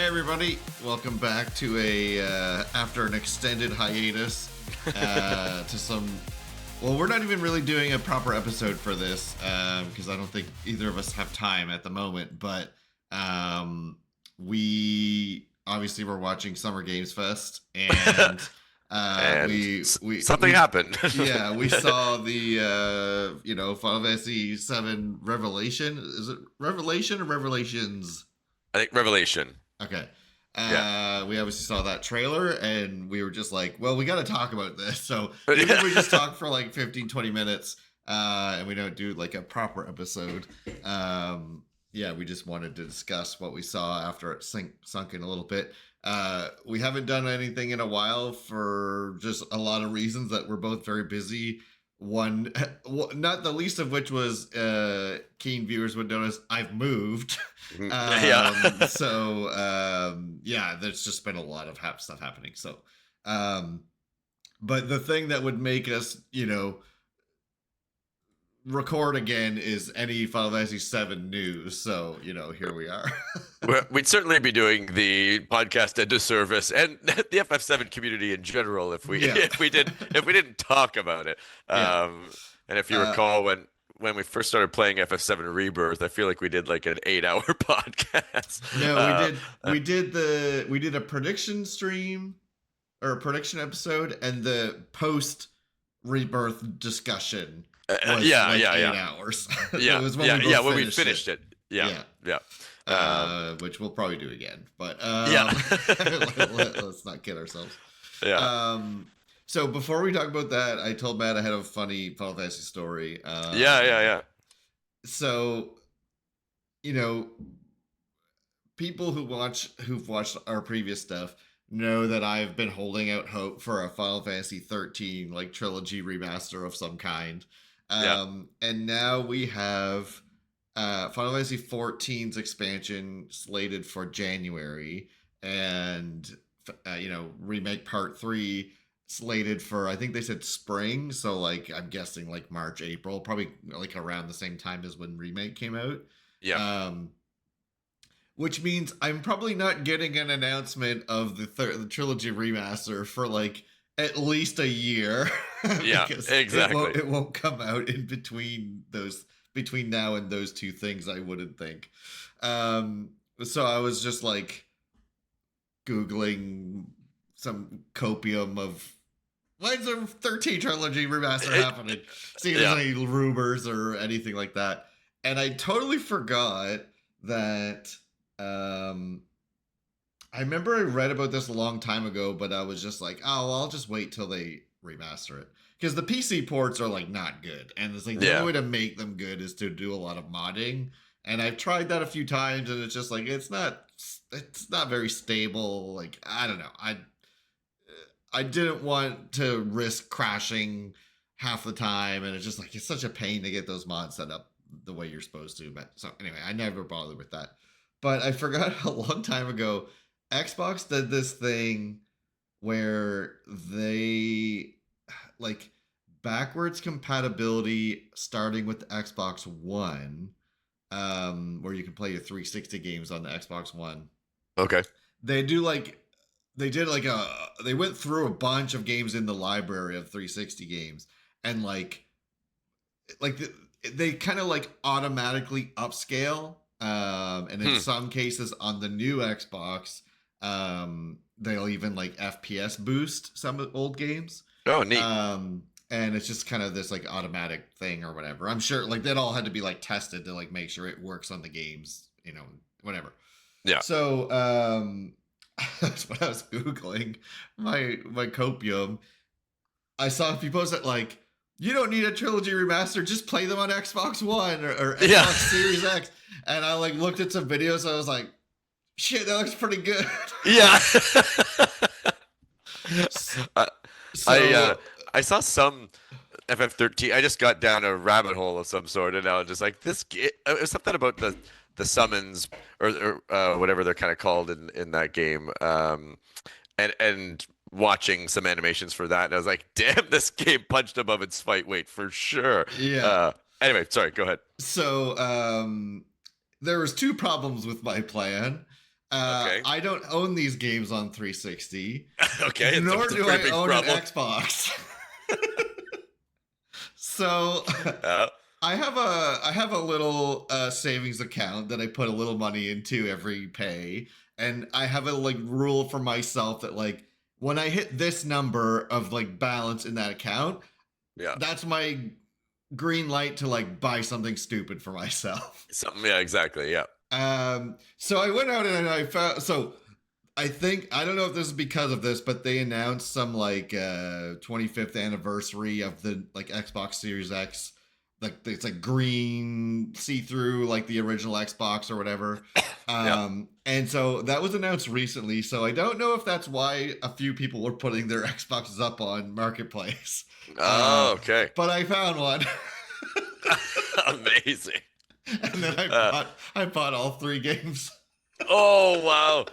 Hey everybody, welcome back to a after an extended hiatus to some. Well, we're not even really doing a proper episode for this because I don't think either of us have time at the moment. But we obviously were watching Summer Games Fest, and something happened. Yeah, we saw the Final Fantasy 7 Revelation. Is it Revelation or Revelations? I think Revelation. Okay. Yeah. We obviously saw that trailer and we were just like, well, we got to talk about this. So even if we just talk for like 15, 20 minutes and we don't do like a proper episode, we just wanted to discuss what we saw after it sunk in a little bit. We haven't done anything in a while for just a lot of reasons that we're both very busy. One, not the least of which was keen viewers would notice I've moved. There's just been a lot of stuff happening. So, but the thing that would make us, record again is any Final Fantasy 7 news. So, here we are. We'd certainly be doing the podcast a disservice and the FF7 community in general if we didn't talk about it. And if you recall when we first started playing FF7 Rebirth, I feel like we did like an 8-hour podcast. No, we did a prediction stream or a prediction episode, and the post Rebirth discussion was 8 hours. It was when we finished it. Which we'll probably do again, but let's not kid ourselves. So before we talk about that, I told Matt I had a funny Final Fantasy story. So, people who've watched our previous stuff know that I've been holding out hope for a Final Fantasy 13 like trilogy remaster of some kind. And now we have Final Fantasy 14's expansion slated for January, and Remake Part 3 slated for, I think they said spring, so like I'm guessing like March, April, probably like around the same time as when Remake came out. Which means I'm probably not getting an announcement of the trilogy remaster for like at least a year. Exactly. It won't come out in between now and those two things, I wouldn't think. So I was just like Googling some copium of why is there 13 trilogy remaster happening? See if there's any rumors or anything like that. And I totally forgot that I remember I read about this a long time ago, but I was just like, oh, well, I'll just wait till they remaster it. Because the PC ports are like not good. And it's like the only way to make them good is to do a lot of modding. And I've tried that a few times and it's just like it's not very stable. Like, I don't know. I didn't want to risk crashing half the time, and it's just like it's such a pain to get those mods set up the way you're supposed to. But so anyway, I never bothered with that. But I forgot a long time ago, Xbox did this thing where they like backwards compatibility starting with the Xbox One, where you can play your 360 games on the Xbox One. Okay. They went through a bunch of games in the library of 360 games, and they kind of like automatically upscale. And in some cases on the new Xbox, they'll even like FPS boost some old games. Oh, neat. And it's just kind of this like automatic thing or whatever. I'm sure like that all had to be like tested to like make sure it works on the games, whatever. Yeah. So, that's what I was Googling my copium. I saw people that like, you don't need a trilogy remaster, just play them on Xbox One or Xbox Series X. And I like looked at some videos and I was like, shit, that looks pretty good. I saw some FF13. I just got down a rabbit hole of some sort, and I was just like, it was something about the summons or whatever they're kind of called in that game, and watching some animations for that, and I was like, damn, this game punched above its fight weight for sure. Anyway, sorry, go ahead. So there was two problems with my plan. Okay. I don't own these games on 360, Okay, nor it's a do pretty I big own an problem. Xbox. So Uh, I have a little savings account that I put a little money into every pay, and I have a like rule for myself that like when I hit this number of like balance in that account, yeah. that's my green light to like buy something stupid for myself. Something. Yeah. Exactly. Yeah. So I went out and I found so I think I don't know if this is because of this, but they announced some like 25th anniversary of the like Xbox Series X. Like it's like green see-through like the original Xbox or whatever. Yeah. And so that was announced recently. So I don't know if that's why a few people were putting their Xboxes up on Marketplace. Uh, Oh, okay. but I found one. Amazing. And then Uh, I bought all three games. oh wow.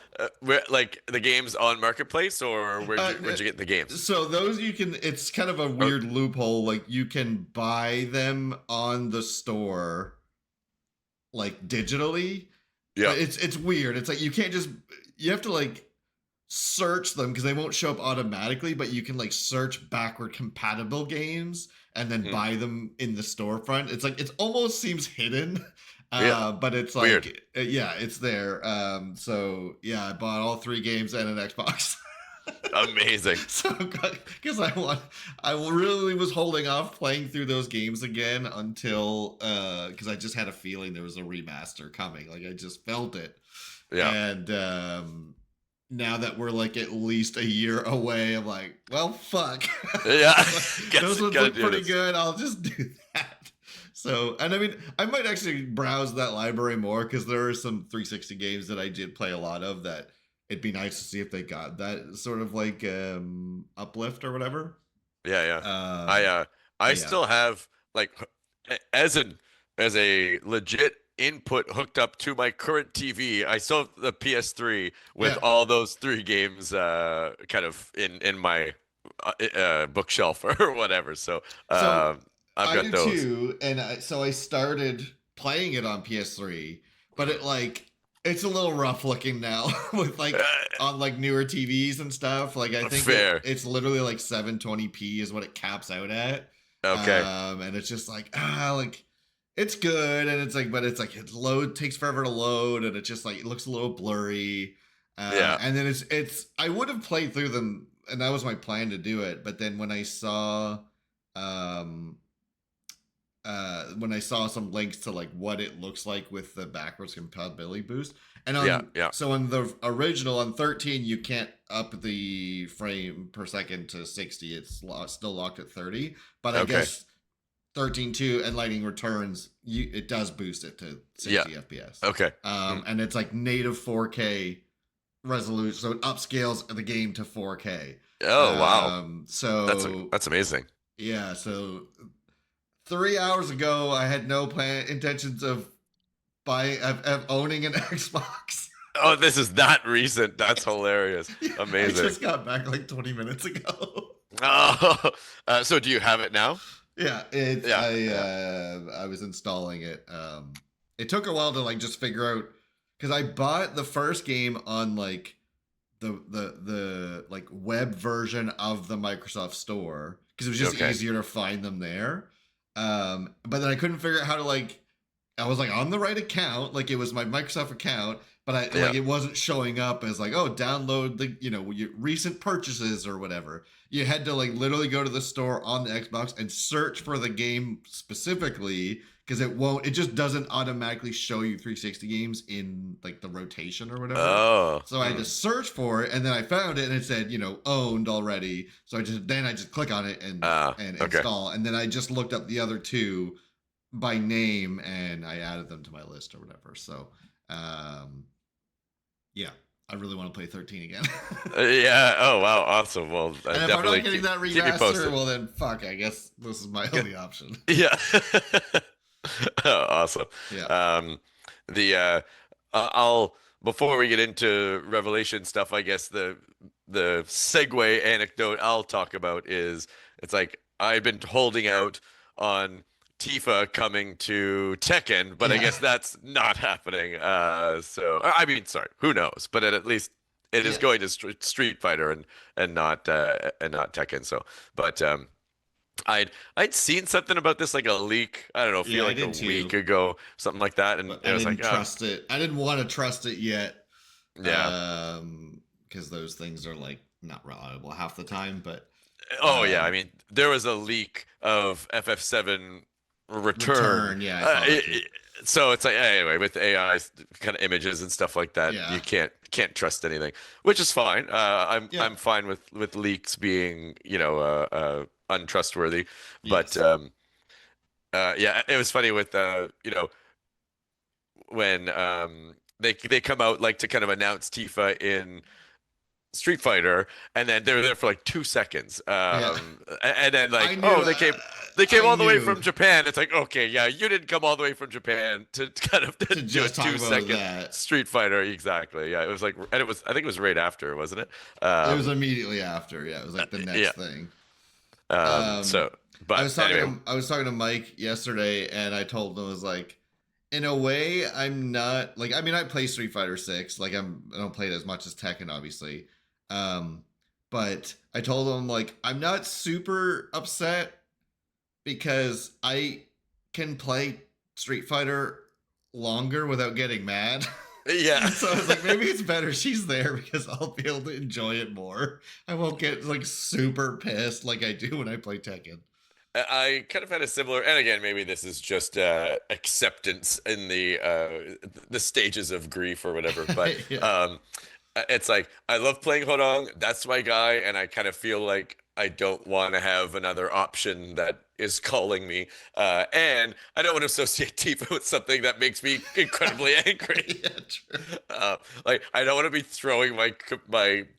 Like the games on Marketplace, or Uh, where'd you get the games? so those you can it's kind of a Oh, weird loophole, like you can buy them on the store like digitally, yeah. but it's weird. It's like you can't just you have to like search them because they won't show up automatically, but you can like search backward compatible games and then Hmm. buy them in the storefront. It's like it almost seems hidden. Yeah. But it's Weird. like yeah, it's there. So yeah, I bought all three games and an Xbox. Amazing. So because I really was holding off playing through those games again until because I just had a feeling there was a remaster coming, like I just felt it. Yeah. And now that we're like at least a year away, I'm like, well, fuck. Yeah. Those ones Gotta look do pretty this. good, I'll just do that. So, and I mean, I might actually browse that library more because there are some 360 games that I did play a lot of that it'd be nice to see if they got that sort of like uplift or whatever. Yeah, yeah. I Um, uh I but yeah, still have like as a legit input hooked up to my current TV. I still have the PS3 with yeah. all those three games kind of in my bookshelf or whatever. So So I've I got do those. too, and so I started playing it on PS3, but Mhm. it like it's a little rough looking now with like on like newer TVs and stuff. Like I think Fair. it's literally like 720p is what it caps out at. Okay. And it's just like like it's good and it's like but it's like it load takes forever to load and it just like it looks a little blurry. Yeah. And then it's I would have played through them and that was my plan to do it, but then um when I saw some links to like what it looks like with the backwards compatibility boost. And Yeah. on Yeah. so on the original on 13 you can't up the frame per second to 60. It's still locked at 30. But I Okay. guess 13.2 and Lightning Returns it does boost it to Yeah. 60 FPS. Okay. Mm. And it's like native 4K resolution, so it upscales the game to 4K. Oh, wow. So That's amazing. yeah, so 3 hours ago, I had no intentions of of owning an Xbox. Oh, this is that recent. That's hilarious. Yeah, I Amazing. just got back like 20 minutes ago. Oh, so do you have it now? Yeah, it's Yeah, yeah. I was installing it. It took a while to like just figure out because I bought the first game on like the like web version of the Microsoft Store because it was just Okay. easier to find them there. But then I couldn't figure out how to like I was like on the right account, like it was my Microsoft account, but I Yeah. like it wasn't showing up as like oh download the your recent purchases or whatever. You had to like literally go to the store on the Xbox and search for the game specifically because it just doesn't automatically show you 360 games in like the rotation or whatever. Oh. So I had to search for it and then I found it and it said, owned already. So I just click on it and Okay. install. And then I just looked up the other two by name and I added them to my list or whatever. So yeah, I really want to play 13 again. Yeah. Oh, wow. Awesome. Well, And if I'm definitely not getting that keep me remaster, posted. well then fuck, I guess this is my only option. Yeah. Awesome. Yeah. The I'll before we get into Revelation stuff, I guess the segue anecdote I'll talk about is it's like I've been holding out on Tifa coming to Tekken, but I Yeah. guess that's not happening. So I mean, sorry, who knows? But at least it is Yeah. going to Street Fighter and not Tekken. So, but I'd seen something about this like a leak. I don't know, feel Yeah, I like a did week too. ago, something like that, and But it I was like, didn't trust it. I didn't want to trust it yet. yeah. Because those things are like not reliable half the time, but Oh yeah, I um mean, there was a leak of FF7 Return. return, yeah, I Uh, saw that it, too. it- so it's like anyway, with AI kind of images and stuff like that, you Yeah. can't trust anything, which is fine. Yeah. I'm fine with leaks being untrustworthy, but Yes. yeah, it was funny with when they come out like to kind of announce Tifa in Street Fighter, and then they were there for like 2 seconds. Yeah. And then I like, knew oh, they came I all the way knew from Japan. It's like, okay, yeah, you didn't come all the way from Japan to kind of to do a just talk two about second that. Street Fighter. Exactly. Yeah, it was like, and it was, I think it was right after, wasn't it? It was Um, immediately after. Yeah, it was like the yeah. next thing. Um, So, but anyway, I was talking to Mike yesterday, and I told him I was like, in a way, I'm not like. I mean, I play Street Fighter 6. Like, I don't play it as much as Tekken, obviously. Um, but I told him like I'm not super upset because I can play Street Fighter longer without getting mad. yeah. So I was like, maybe it's better she's there because I'll be able to enjoy it more. I won't get like super pissed like I do when I play Tekken. I kind of had a similar, and again, maybe this is just acceptance in the stages of grief or whatever. But Yeah. um, it's like I love playing Horong. That's my guy, and I kind of feel like I don't want to have another option that is calling me. And I don't want to associate Tifa with something that makes me incredibly angry. Yeah, true. Like I don't want to be throwing my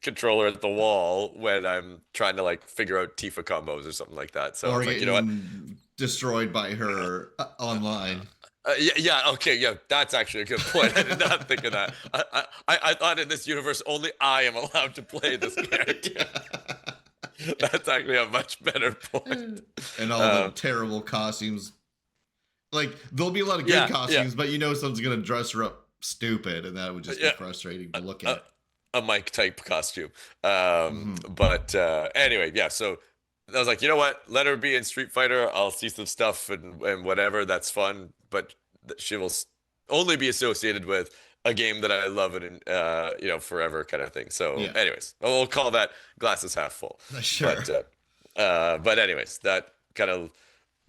controller at the wall when I'm trying to like figure out Tifa combos or something like that. So Or it's like, you know what? getting destroyed by her online. Yeah, yeah, okay, yeah, that's actually a good point. I did not think of that. I thought in this universe only I am allowed to play this character. That's actually a much better point. And all the Um, terrible costumes. Like, there'll be a lot of good yeah, yeah, costumes, but you know someone's going to dress her up stupid, and that would just be yeah. frustrating to look A, at. a Mike type costume. Hmm. But anyway, yeah. So I was like, you know what? Let her be in Street Fighter. I'll see some stuff and whatever. That's fun. But she will only be associated with a game that I love and forever kind of thing. So, Yeah, anyways, we'll call that glasses half full. sure. But anyways, that kind of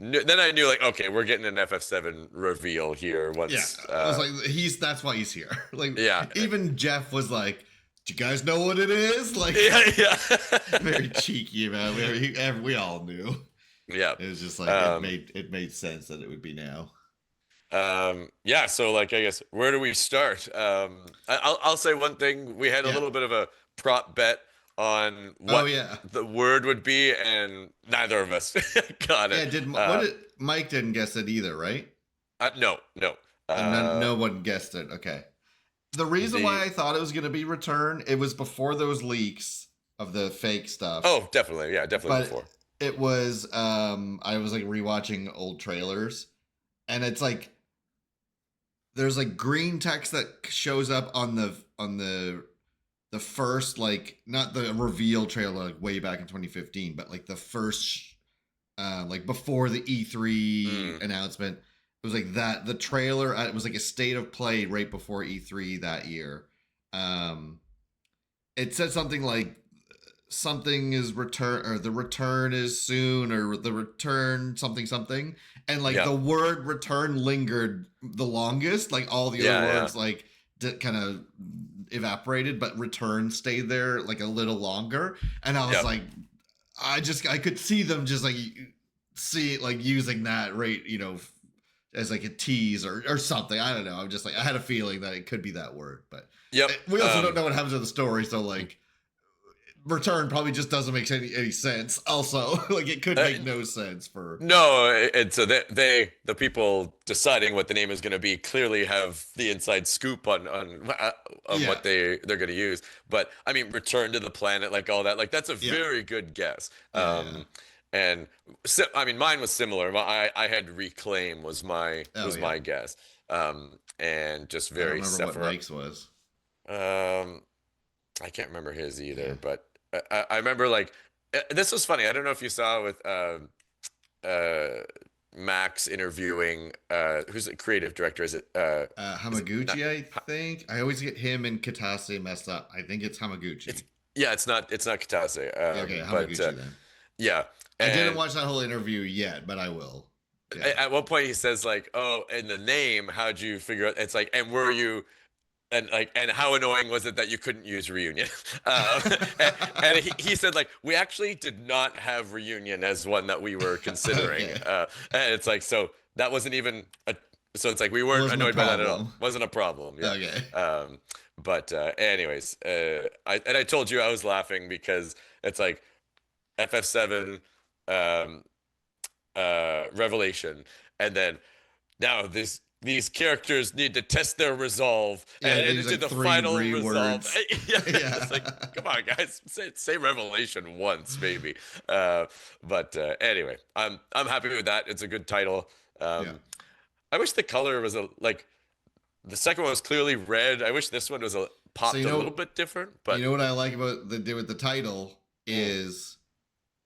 then I knew like, okay, we're getting an FF7 reveal here Yeah, once. I was like, that's why he's here. Like, Yeah, even Jeff was like, "Do you guys know what it is?" Like, yeah, yeah, very cheeky, man. We all knew. yeah. It was just like Um, it made sense that it would be now. yeah, so like I guess where do we start? I'll say one thing. We had a Yeah. little bit of a prop bet on Oh what yeah. the word would be, and neither of us got Yeah. it. Mike didn't guess it either, right? No, no. And none, Uh, no one guessed it. Okay. The reason why the I thought it was gonna be Return, it was before those leaks of the fake stuff. Oh, definitely, yeah, definitely But before. it was I was like rewatching old trailers, and it's like there's like green text that shows up on the first, like, not the reveal trailer like way back in 2015, but like the first like before the E3 Mm, announcement. It was like that the trailer, it was like a state of play right before E3 that year. um it said something like something is return, or the return is soon, or the return something something, and like yeah, the word return lingered the longest. Like all the other yeah, yeah, words like kind of evaporated, but return stayed there like a little longer. And I was yeah. like, I could see them just like see like using that, right, as like a tease or something. I don't know. I'm just like, I had a feeling that it could be that word, but Yep. we also don't know what happens to the story, so like return probably just doesn't make any sense. Also, like it could Uh, make no sense for. No, and so the people deciding what the name is going to be clearly have the inside scoop on Yeah. what they're going to use. But I mean, return to the planet, like all that, like that's a Yeah. very good guess. Yeah. Yeah. and so, I mean, mine was similar. I had Reclaim Oh was yeah. my guess, and just I don't very remember what Sephiroth. Mike's was. Um, I can't remember his Yeah. either, but I remember like this was funny. I don't know if you saw with uh, Max interviewing who's the creative director? Is it not? Hamaguchi, I think. I always get him and Katase messed up. I think it's It's Hamaguchi. yeah, it's not Kitase. Yeah, okay, But Hamaguchi then. yeah, I didn't and watch that whole interview yet, but I will. Yeah. at one point he says like, "Oh, and the name, how'd you figure out?" It's like, and were you and like and how annoying was it that you couldn't use reunion and he said like we actually did not have reunion as one that we were considering Okay. and it's like so that wasn't even a so it's like we It weren't wasn't a annoyed by that at all problem. wasn't a problem yeah Okay. but anyways I told you I was laughing because it's like FF7 um Revelation and then now these characters need to test their resolve Yeah, and there's into like the three final resolve. rewords. Yeah, Yeah. it's like, come on, guys, say Revelation once, maybe. But anyway, I'm happy with that. It's a good title. Yeah. I wish the color was like the second one was clearly red. I wish this one was So popped a little bit different. you But know what I like about with the title mm, is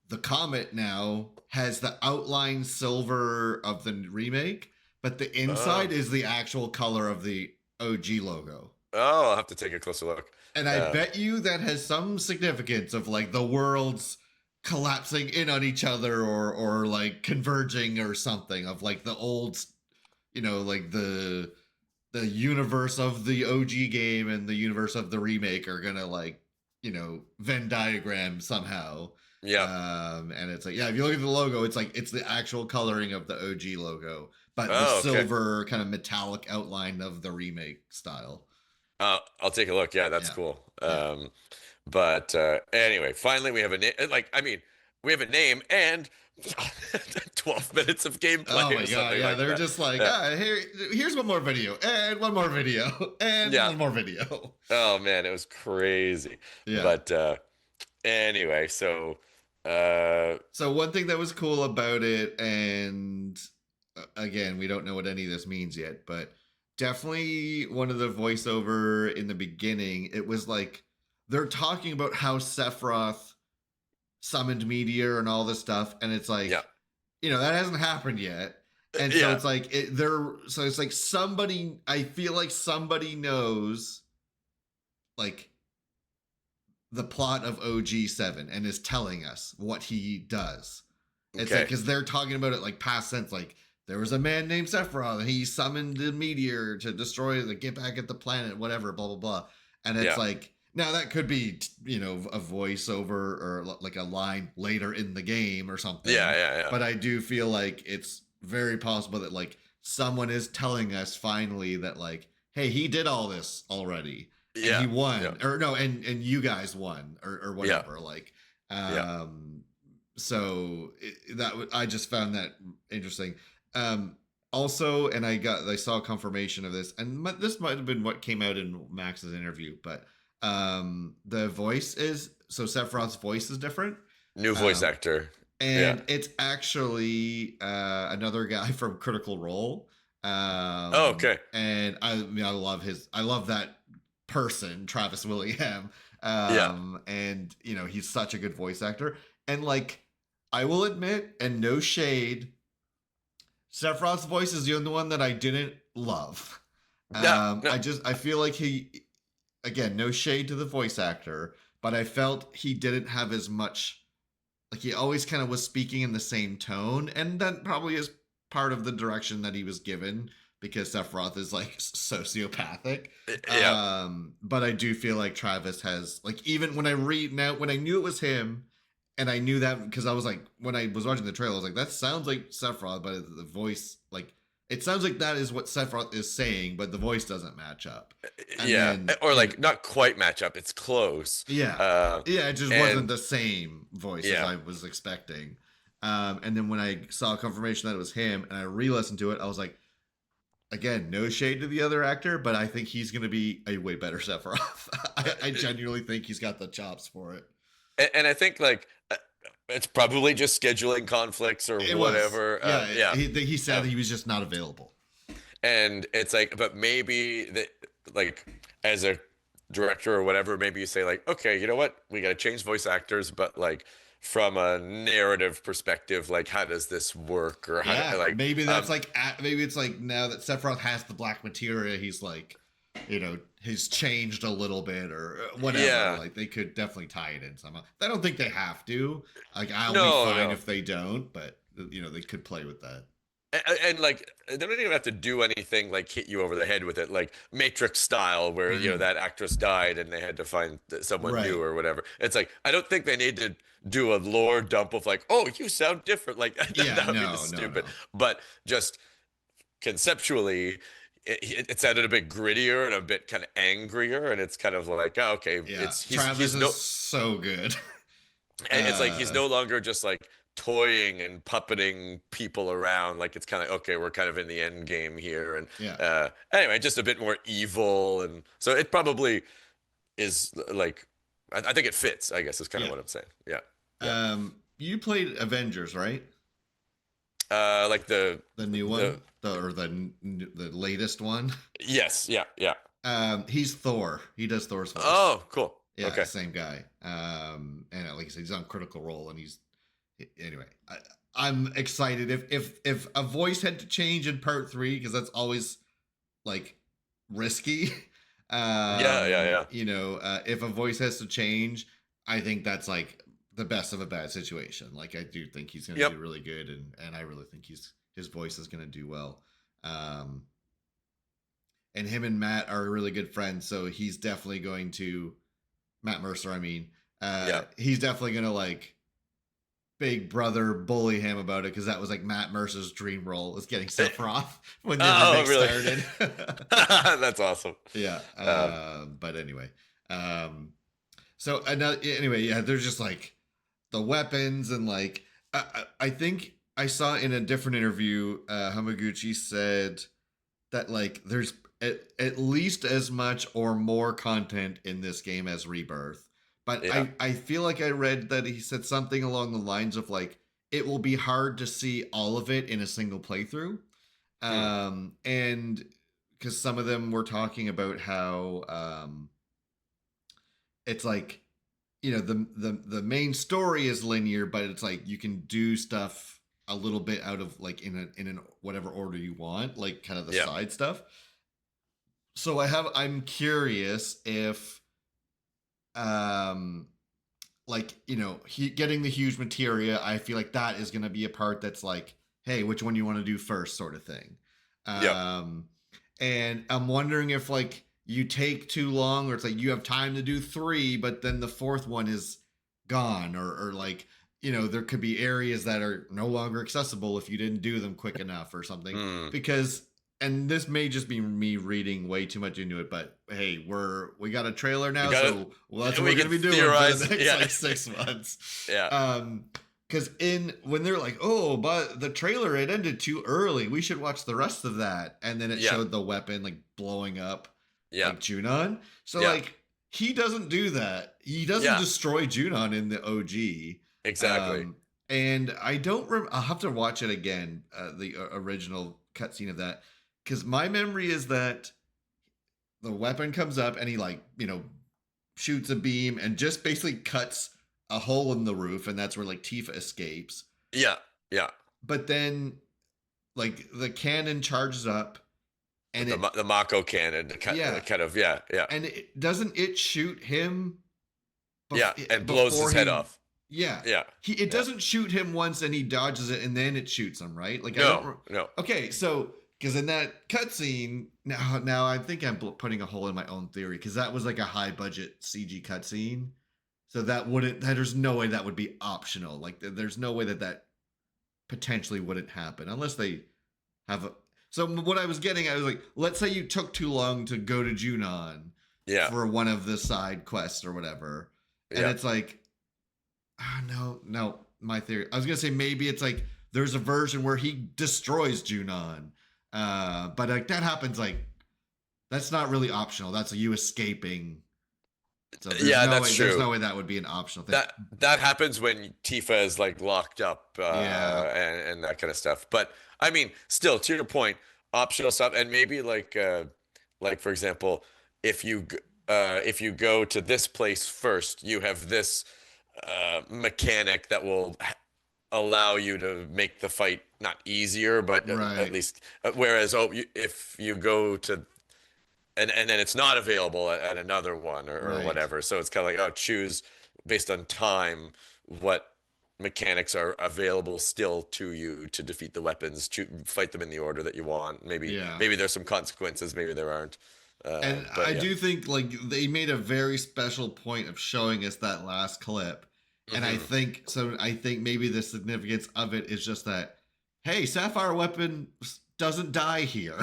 the comet now has the outline silver of the remake, but the inside oh is the actual color of the OG logo. oh, I'll have to take a closer look. And I Um, bet you that has some significance of like the worlds collapsing in on each other or like converging or something of like the old, like the universe of the OG game and the universe of the remake are gonna like, Venn diagram somehow. yeah. And it's like, yeah, if you look at the logo, it's like it's the actual coloring of the OG logo, but the Oh, okay. silver kind of metallic outline of the remake style. I'll take a look. Yeah, that's Yeah. cool. Yeah. But anyway, finally we have a name. Like, I mean, we have a name and 12 minutes of Oh gameplay my or god, something yeah, like they're that. just like, Yeah. here's one more video, and one more video, and Yeah. one more video. Oh man, it was crazy. Yeah. But anyway, so uh, So one thing that was cool about it, and again, we don't know what any of this means yet, but definitely one of the voiceover in the beginning, it was like they're talking about how Sephiroth summoned Meteor and all this stuff, and it's yeah, like, that hasn't happened yet. And so yeah, it's like so it's like somebody, I feel like somebody knows like the plot of OG7 and is telling us what he does. It's like okay, because they're talking about it like past tense, like there was a man named Sephiroth and he summoned a meteor to destroy the get back at the planet, whatever, blah blah blah. And it's yeah, like now that could be a voiceover or like a line later in the game or yeah, something. yeah, yeah, But I do feel like it's very possible that like someone is telling us finally that like, hey, he did all this already and yeah, he yeah, won or no and you guys won or yeah, whatever like yeah. so I just found that interesting. Also, and I saw confirmation of this, and this might have been what came out in Max's interview, but the voice is so Sephiroth's voice is different. New voice um actor. Yeah. and it's actually another guy from Critical Role. Oh, okay. And I love that person, Travis Willingham. Yeah. And he's such a good voice actor. And like, I will admit, and no shade, Sephiroth's voice is the only one that I didn't love. No, no. I feel like again, no shade to the voice actor, but I felt he didn't have as much, like he always kind of was speaking in the same tone, and that probably is part of the direction that he was given because Sephiroth is like sociopathic. Yeah. But I do feel like Travis has like, even when I knew it was him, and I knew that because I was like, when I was watching the trailer, I was like, that sounds like Sephiroth, but the voice, like, it sounds like that is what Sephiroth is saying, but the voice doesn't match up. And Yeah. then, Or like not quite match up. It's close. yeah, yeah, it just And wasn't the same voice as yeah. I was expecting. And then when I saw confirmation that it was him, and I re-listened to it, I was like, again, no shade to the other actor, but I think he's going to be a way better Sephiroth. I genuinely think he's got the chops for it. And I think like It's probably just scheduling conflicts or It was. whatever. Yeah, Yeah. he said he was just not available. And it's like, but maybe that, like, as a director or whatever, maybe you say like, okay, you know what, we got to change voice actors, but like from a narrative perspective, like how does this work, or how Yeah, do, like, maybe that's maybe it's like now that Sephiroth has the black materia, he's like, he's changed a little bit or whatever. yeah, Like they could definitely tie it in somehow. I don't think they have to. Like I'll be no, fine no. if they don't, but they could play with that. And like they don't even have to do anything like hit you over the head with it, like Matrix style, where Hmm. that actress died and they had to find someone new Right. or whatever. It's like I don't think they need to do a lore dump of like, oh, you sound different. Like Yeah. that would be No. just No. stupid. No. But just conceptually, it sounded a bit grittier and a bit kind of angrier, and it's kind of like, oh, okay, Yeah. he's Travis no, is so good. and it's like he's uh. no longer just like toying and puppeting people around. Like it's kind of okay, we're kind of in the end game here, and Yeah. anyway, just a bit more evil, and so it probably is like I think it fits. I guess is kind of Yeah. what I'm saying. Yeah, yeah. You played Avengers, right? Like The new the one, the latest one. yes, yeah, yeah. He's Thor. He does Thor's voice. Oh, cool. Yeah, Okay. same guy. And like I said, he's on Critical Role, and he's anyway. I'm excited if a voice had to change in part three because that's always like risky. Yeah, yeah, yeah. If a voice has to change, I think that's like the best of a bad situation. Like I do think he's going to Yep. do really good, and I really think his voice is going to do well. Um, and him and Matt are really good friends, so he's definitely going to Matt Mercer. I mean, Yeah. he's definitely going to like Big Brother bully him about it because that was like Matt Mercer's dream role was getting Sephiroth when the Oh, remake really? started. That's awesome. Yeah. Um, But anyway, so anyway, yeah, there's just like the weapons and like I think I saw in a different interview, Hamaguchi said that like there's at least as much or more content in this game as Rebirth. But yeah. I feel like I read that he said something along the lines of like it will be hard to see all of it in a single playthrough. Hmm. And because some of them were talking about how it's like the main story is linear, but it's like you can do stuff a little bit out of like in an whatever order you want, like kind of the Yeah. side stuff. So I'm curious if um like getting the huge materia, I feel like that is going to be a part that's like, hey, which one you want to do first, sort of thing. Yep. And I'm wondering if like you take too long, or it's like you have time to do three, but then the fourth one is gone, or like there could be areas that are no longer accessible if you didn't do them quick enough or something. Hmm. Because and this may just be me reading way too much into it, but hey, we got a trailer now, so that's what we're gonna be doing for the next like 6 months. Yeah. Because when they're like, oh, but the trailer it ended too early, we should watch the rest of that, and then it Yeah. showed the weapon like blowing up, Yeah. like Junon. So Yeah. like he doesn't do that. He doesn't Yeah. destroy Junon in the OG. Exactly. And I don't. I'll have to watch it again, the original cutscene of that, because my memory is that the weapon comes up and he like shoots a beam and just basically cuts a hole in the roof, and that's where like Tifa escapes. Yeah. Yeah. But then like the cannon charges up, and The Mako cannon, yeah, kind of, yeah, yeah, and doesn't it shoot him? yeah, and blows his head off. Yeah, Yeah. it doesn't shoot him once, and he dodges it, and then it shoots him, right? Like No. Okay, so because in that cutscene, now I think I'm putting a hole in my own theory because that was like a high budget CG cutscene, so there's no way that would be optional. Like there's no way that potentially wouldn't happen unless they have a. So what I was getting, I was like, let's say you took too long to go to Junon, Yeah. for one of the side quests or whatever, and Yeah. it's like, no, my theory. I was gonna say maybe it's like there's a version where he destroys Junon, but like that happens like that's not really optional. That's you escaping So Yeah, that's there's true. no way that would be an optional thing. That happens when Tifa is like locked up Yeah, and that kind of stuff. But I mean, still to your point, optional stuff and maybe like for example, if you go to this place first, you have this mechanic that will allow you to make the fight not easier, but at right. least whereas if you go to and then it's not available at another one or Right. whatever. So it's kind of like, oh, choose based on time what mechanics are available still to you to defeat the weapons, fight them in the order that you want. Yeah. Maybe there's some consequences, maybe there aren't. And But I yeah. do think like they made a very special point of showing us that last clip. And Hmm. I think maybe the significance of it is just that, hey, Sapphire Weapon doesn't die here.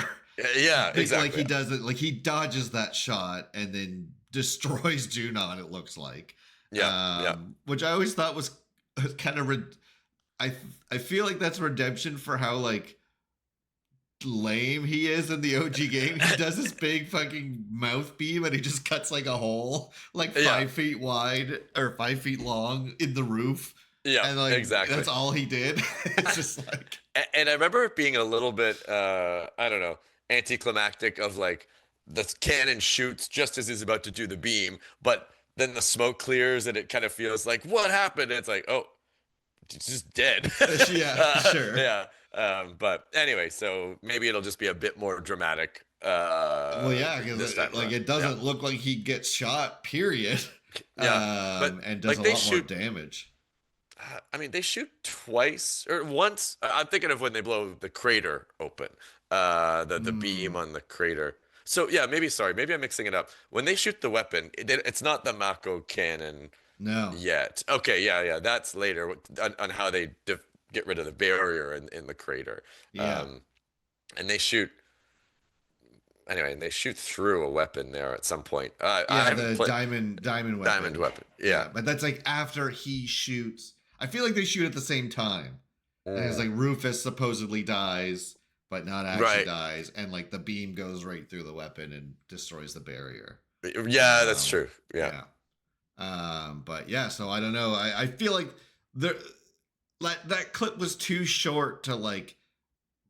Yeah, Like exactly. he doesn't, like he dodges that shot and then destroys Junon, it looks like. Yeah, yeah. Which I always thought was kind of I I feel like that's redemption for how like lame he is in the OG game. He does this big fucking mouth beam and he just cuts like a hole like Yeah, 5 feet wide or 5 feet long in the roof. yeah, And like exactly. that's all he did. It's just like And I remember it being a little bit, I don't know, anticlimactic of like the cannon shoots just as he's about to do the beam, but then the smoke clears and it kind of feels like, what happened? And it's like, oh, he's just dead. yeah, sure. Yeah. But anyway, so maybe it'll just be a bit more dramatic Well, yeah, this because time like around. it Yeah. doesn't look like he gets shot, period. Yeah. But And does like a they lot more shoot damage. I mean, they shoot twice or once. I'm thinking of when they blow the crater open, the beam Mm, on the crater. So yeah, maybe I'm mixing it up. When they shoot the weapon, it's not the Mako cannon no. yet. Okay, yeah, that's later on how they get rid of the barrier in the crater. Yeah. Um, and they shoot anyway, and they shoot through a weapon there at some point. I Yeah, haven't the played diamond diamond weapon. weapon. Yeah. Yeah, but that's like after he shoots. I feel like they shoot at the same time. And it's Mm. like Rufus supposedly dies, but not actually Right. dies, and like the beam goes right through the weapon and destroys the barrier. Yeah, that's Um, true. Yeah. yeah. But yeah, so I don't know. I feel like there that clip was too short to like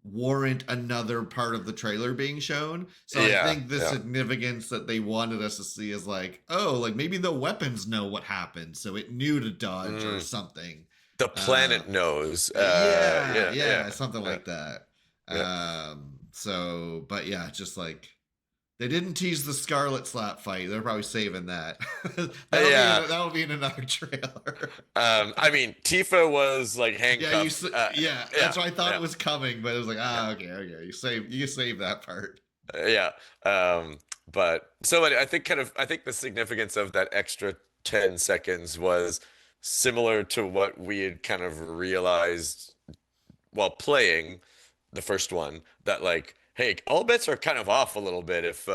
warrant another part of the trailer being shown. So I Yeah, think the yeah. significance that they wanted us to see is like, oh, like maybe the weapons know what happened, so it knew to dodge or Mm. something. The Uh, planet knows. yeah, Yeah, yeah, yeah, something yeah, like that. yeah. So, but yeah, just like they didn't tease the Scarlet Slap fight. They're probably saving that. Yeah. That'll be in another trailer. I mean, Tifa was like Yeah, handcuffed. yeah, Yeah, that's what I thought yeah, it was coming, but it was like, yeah, okay. You save that part. yeah. But so I think the significance of that extra 10 seconds was similar to what we had kind of realized while playing the first one that like, hey, all bets are kind of off a little bit if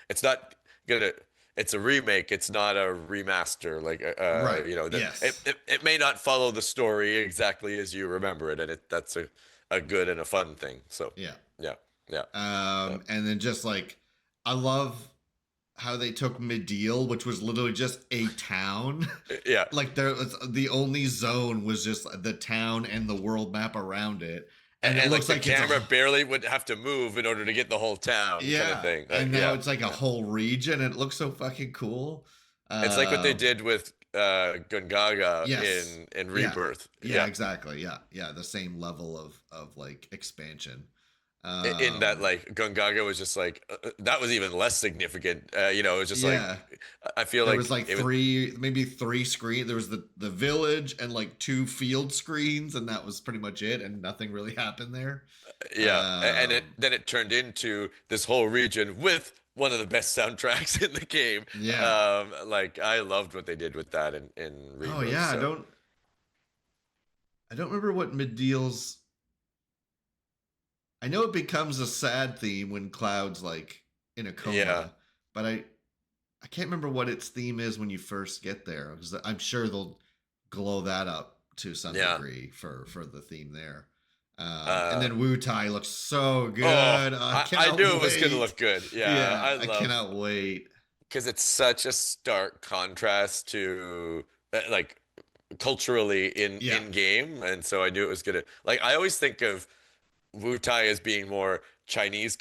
it's not gonna it's a remake, it's not a remaster. Like Right. you know that Yes. it may not follow the story exactly as you remember it, and that's a good and a fun thing. So Yeah. yeah, yeah, yeah, And then just like I love how they took Medeal, which was literally just a town. yeah. Like there was the only zone was just the town and the world map around it. And it And like looks the like it's a camera barely would have to move in order to get the whole town, kind of yeah. thing. And now Yeah, it's like a yeah. whole region. It looks so fucking cool. It's like what they Um did with Gungaga yes. in Yeah. Rebirth. Yeah, Yeah. exactly. Yeah. Yeah. The same level of like expansion. In that Um like Gungaga was just like that was even less significant. You know, it was just like yeah. I feel There was like like it was maybe three screen. There was the village and like two field screens, and that was pretty much it. And nothing really happened there. yeah, and it Um, then it turned into this whole region with one of the best soundtracks in the game. yeah. Like I loved what they did with that in Oh Rebirth. yeah. So I don't remember what Medeal's. I know it becomes a sad theme when Cloud's like in a yeah, coma, but I can't remember what its theme is when you first get there because I'm sure they'll glow that up to some yeah. degree for the theme there. And Uh, then Wu Tai looks so oh, good. I I cannot knew it was gonna wait. look good. Yeah, Yeah, I I love cannot wait. because it's such a stark contrast to like culturally Yeah, in game, and so I knew it was gonna like I always think of Wutai as being more Chinese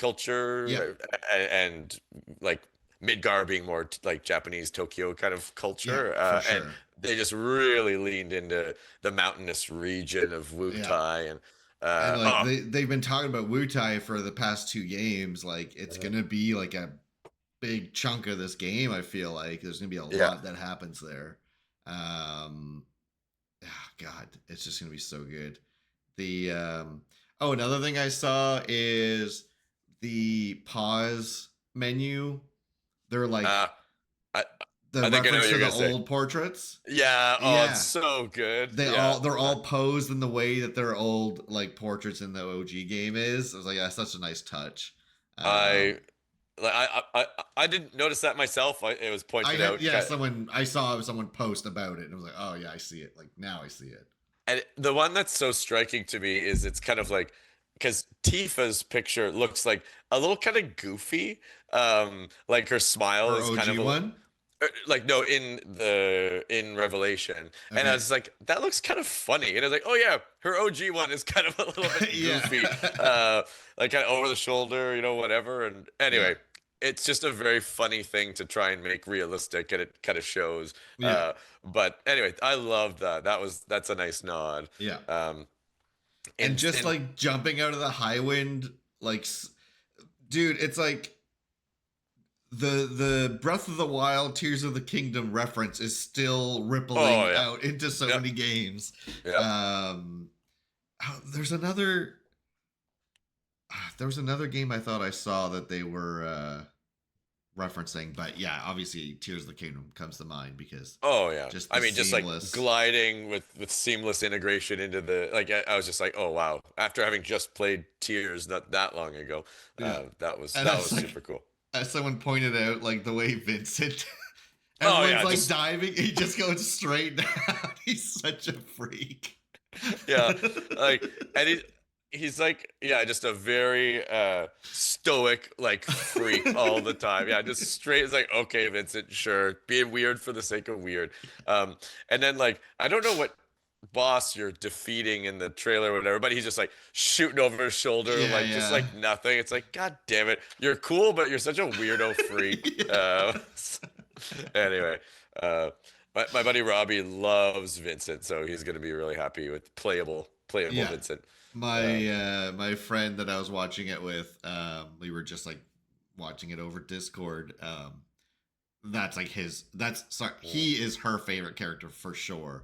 yeah, culture and like Midgar being more like Japanese Tokyo kind of yeah, culture, for and sure. they just really leaned into the mountainous region of Yeah. Wutai and And like oh they've been talking about Wutai for the past two games. Like it's gonna be like a big chunk of this game. I feel like there's gonna be a yeah lot that happens there. God, it's just gonna be so good. The oh, another thing I saw is the pause menu. They're like uh, I the I think I know what reference to you're the gonna say. old portraits. Yeah, oh, it's Yeah, so good. they're all posed in the way that their old like portraits in the OG game is. I was like, that's such a nice touch. I Um, like I didn't notice that myself. It was I pointed had out. yeah, someone I saw someone post about it and I was like, oh yeah, I see it. Like now I see it. And the one that's so striking to me is it's kind of like because Tifa's picture looks like a little kind of goofy. Like her smile Her is kind of OG a one. like no in Revelation, and I Okay. was like that looks kind of funny, and I was like, oh yeah, her OG one is kind of a little bit Yeah. goofy, like kind of over the shoulder, whatever. And Yeah. anyway, it's just a very funny thing to try and make realistic, and it kind of shows. Yeah. But anyway, I loved that. That's a nice nod. Yeah. Um, And and just like jumping out of the high wind, like, dude, it's like the Breath of the Wild, Tears of the Kingdom reference is still oh rippling yeah, out into so yeah, many games. yeah. Um, there's another. There was another game I thought I saw that they were referencing, but yeah, obviously Tears of the Kingdom comes to mind because Oh yeah. just I the mean, just like seamless. gliding with seamless integration into the like. I was just like, oh wow. After having just played Tears not that long ago, Yeah, and that that's was like super cool. as someone pointed out, like the way Vincent, Oh everyone's yeah, like just diving, he just goes straight down. He's such a freak. yeah, like and he's like yeah, just a very stoic like freak all the time. Yeah, just straight. It's like okay, Vincent, sure, being weird for the sake of weird. Um, and then like I don't know what boss you're defeating in the trailer or whatever, but he's just like shooting over his shoulder, Yeah, like just yeah. like nothing. It's like, God damn it, you're cool, but you're such a weirdo freak. Yeah. Anyway, uh, my buddy Robbie loves Vincent, so he's gonna be really happy with playable Yeah. Vincent. My my friend that I was watching it with, we were just like watching it over Discord. That's like that's sorry, Mm. he is her favorite character for sure.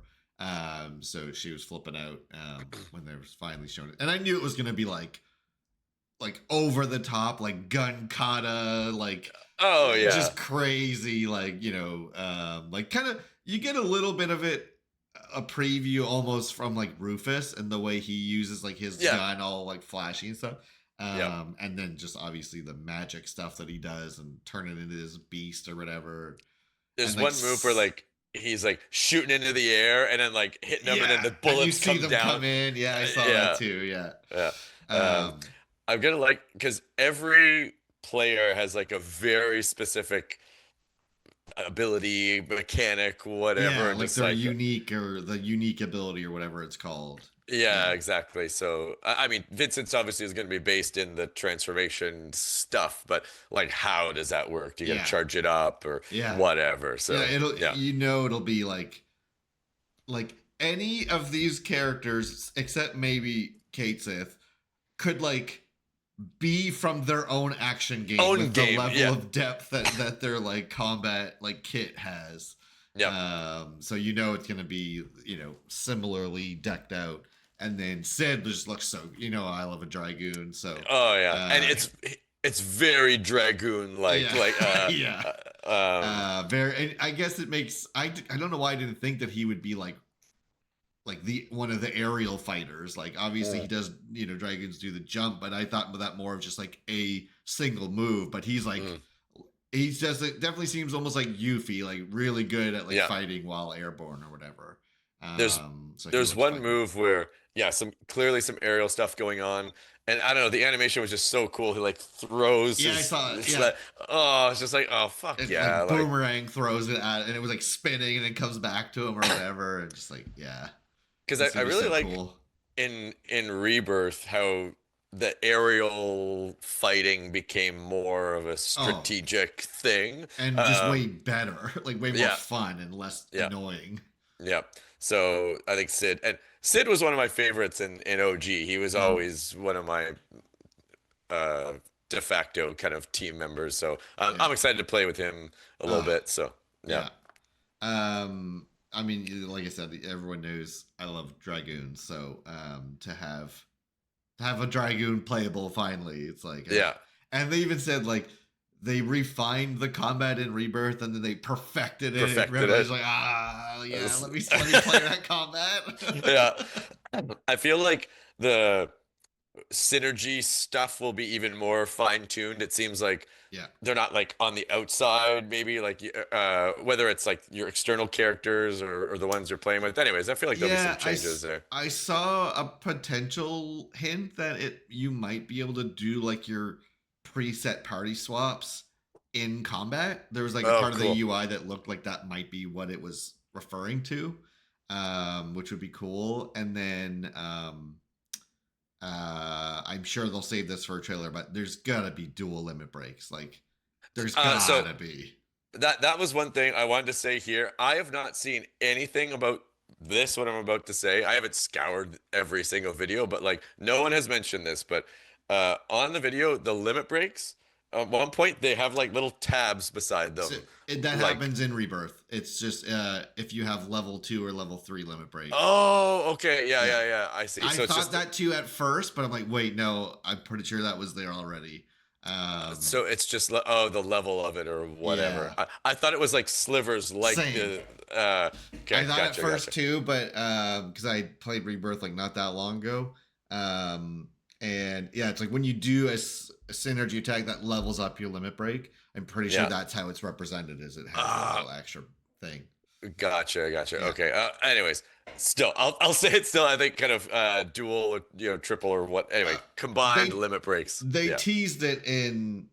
So she was flipping out when they was finally showing it. And I knew it was gonna be like over the top, like gun kata, like Oh yeah, just crazy, like like kind of you get a little bit of it, a preview almost from like Rufus and the way he uses like his yeah, gun all like flashy and stuff. yeah. And then just obviously the magic stuff that he does and turn it into this beast or whatever. And There's like one move where like he's like shooting into the air and then like hitting them, and then yeah, the and you bullets see come them down. come in. Yeah, I saw that Yeah, too. Yeah. yeah. Um, Um I'm gonna like because every player has like a very specific ability, mechanic, whatever, yeah, and like just their like unique or the unique ability or whatever it's called. yeah, Yeah. exactly. So I mean, Vincent's obviously is going to be based in the transformation stuff, but like, how does that work? Do you got to Yeah. charge it up or Yeah. whatever? Yeah, So it'll yeah, it'll be like any of these characters except maybe Kate Sith could like be from their own action game own with the game. level Yeah, of depth that their like combat like kit has. yeah. So you know it's gonna be similarly decked out. And then Sid just looks so I love a Dragoon, so Oh yeah, and uh it's very Dragoon like yeah. Yeah. Very, and I guess it makes I don't know why I didn't think that he would be like the one of the aerial fighters. Like obviously he mm, does, dragons do the jump, but I thought that more of just like a single move. But he's like mm, he's just it definitely seems almost like Yuffie, like really good at like yeah. fighting while airborne or whatever. There's So he there's looks one quite cool. move where some clearly some aerial stuff going on, and I don't know, the animation was just so cool. He like throws Yeah, I his saw it. Yeah, sled. Oh, it's just like, oh fuck it yeah, like like boomerang throws it at, and it was like spinning, and it comes back to him or whatever, and just like yeah, because it's I gonna be really so like cool. in Rebirth how the aerial fighting became more of a Oh, strategic thing. and just way better, like way more Yeah, fun and less yeah, annoying. yeah. So I think Sid was one of my favorites in OG. He was Mhm. always one of my uh, de facto kind of team members. So Yeah. I'm excited to play with him a little Oh, bit. So yeah, yeah. I mean, like I said, everyone knows I love Dragoons, so to have a Dragoon playable finally, it's like, yeah, and they even said like they refined the combat in Rebirth and then they perfected it in perfected Revelation. it. Like, yeah, That's- let me play that combat. yeah, I feel like the synergy stuff will be even more fine tuned. It seems like Yeah. they're not like on the outside, maybe like whether it's like your external characters or the ones you're playing with. Anyways, I feel like there'll be some Yeah, changes there. I saw a potential hint that you might be able to do like your preset party swaps in combat. There was like a Oh, part of the cool. UI that looked like that might be what it was referring to, which would be cool. And then I'm sure they'll save this for a trailer, but there's gotta be dual limit breaks. Like there's So gotta be. that was one thing I wanted to say here. I have not seen anything about this, what I'm about to say. I haven't scoured every single video, but like no one has mentioned this. But on the video, the limit breaks, at one point they have like little tabs beside So them. that Like, happens in Rebirth. It's just if you have level 2 or level 3 limit breaks. oh, okay, yeah, Yeah. yeah, yeah. I see. I So it's thought just that too at first, but I'm like, wait, no, I'm pretty sure that was there already. so it's just the level of it or whatever. Yeah. I thought it was like slivers, like Same. the I okay, thought at gotcha, first gotcha. too, but because I played Rebirth like not that long ago. And yeah, it's like when you do a synergy attack that levels up your limit break, I'm pretty sure Yeah. that's how it's represented, is it has that Ah, little extra thing. gotcha, gotcha. Yeah. Okay. Anyways, still, I'll say it's still. I think kind of dual or triple or what. Anyway, Uh, combined they lit breaks. they Yeah. teased it in.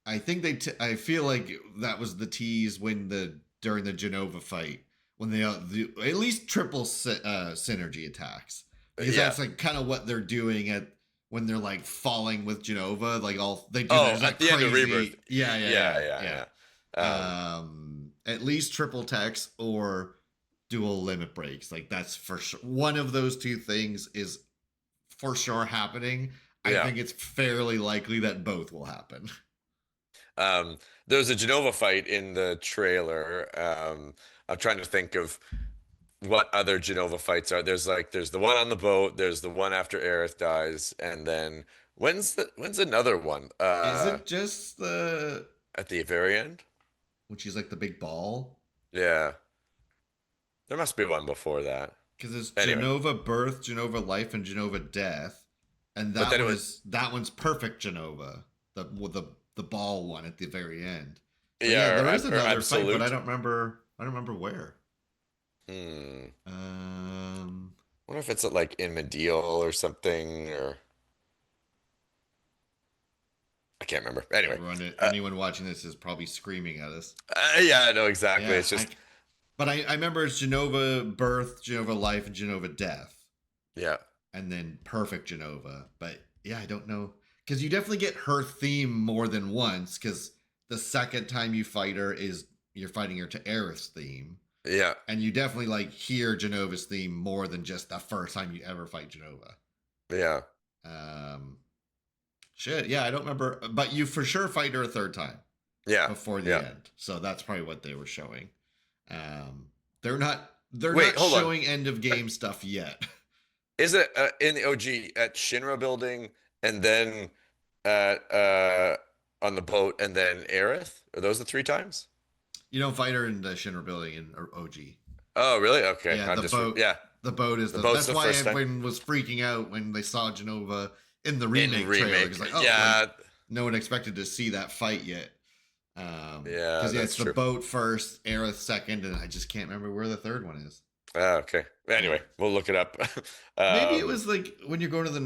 I think I feel like that was the tease when during the Genova fight when they at least triple synergy attacks, because Yeah. that's like kind of what they're doing at when they're like falling with Genova, like all they do Oh, there's at that the end of Rebirth. crazy yeah Yeah, yeah, yeah yeah. at least triple text or dual limit breaks, like that's for sure one of those two things is for sure happening. I Yeah. think it's fairly likely that both will happen. There's a Genova fight in the trailer. I'm trying to think of what other Genova fights are. There's the one on the boat. There's the one after Aerith dies, and then when's another one? Is it just the At the very end. when she's like the big ball? Yeah, there must be one before that. Because it's Anyway, Genova birth, Genova life, and Genova death, and but then it was that one's perfect Genova, the with the ball one at the very end. So yeah, yeah, there is or another fight, but I absolute. don't remember. I don't remember where. Hmm. Um, Wonder if it's at like in Medial or something, or I can't remember. Anyway, uh, anyone watching this is probably screaming at us. yeah, I know exactly. Yeah, It's just but I remember it's Genova birth, Genova life, and Genova death, yeah, and then perfect Genova. But yeah, I don't know because you definitely get her theme more than once. Because the second time you fight her is you're fighting her to Aerith's theme, yeah. and you definitely like hear Genova's theme more than just the first time you ever fight Genova. Yeah. Um, shit, yeah, I don't remember, but you for sure fight her a third time Yeah. before the Yeah. end, so that's probably what they were showing. They're not Wait, hold on. showing end of game stuff yet. Is it in the OG at Shinra building and then at on the boat and then Aerith? Are those the three times? You don't fight her in the Shinra building in OG. Oh, really? Okay. Yeah, I'm just yeah. the boat is The boat's that's the why first time everyone was freaking out when they saw Genova in the in remake trailer. remake. It's like, oh, like Yeah. no one expected to see that fight yet. Yeah, Because yeah, that's it's the true. boat first, Aerith second, and I just can't remember where the third one is. Okay. Anyway, we'll look it up. Maybe it um, was like when you're going to the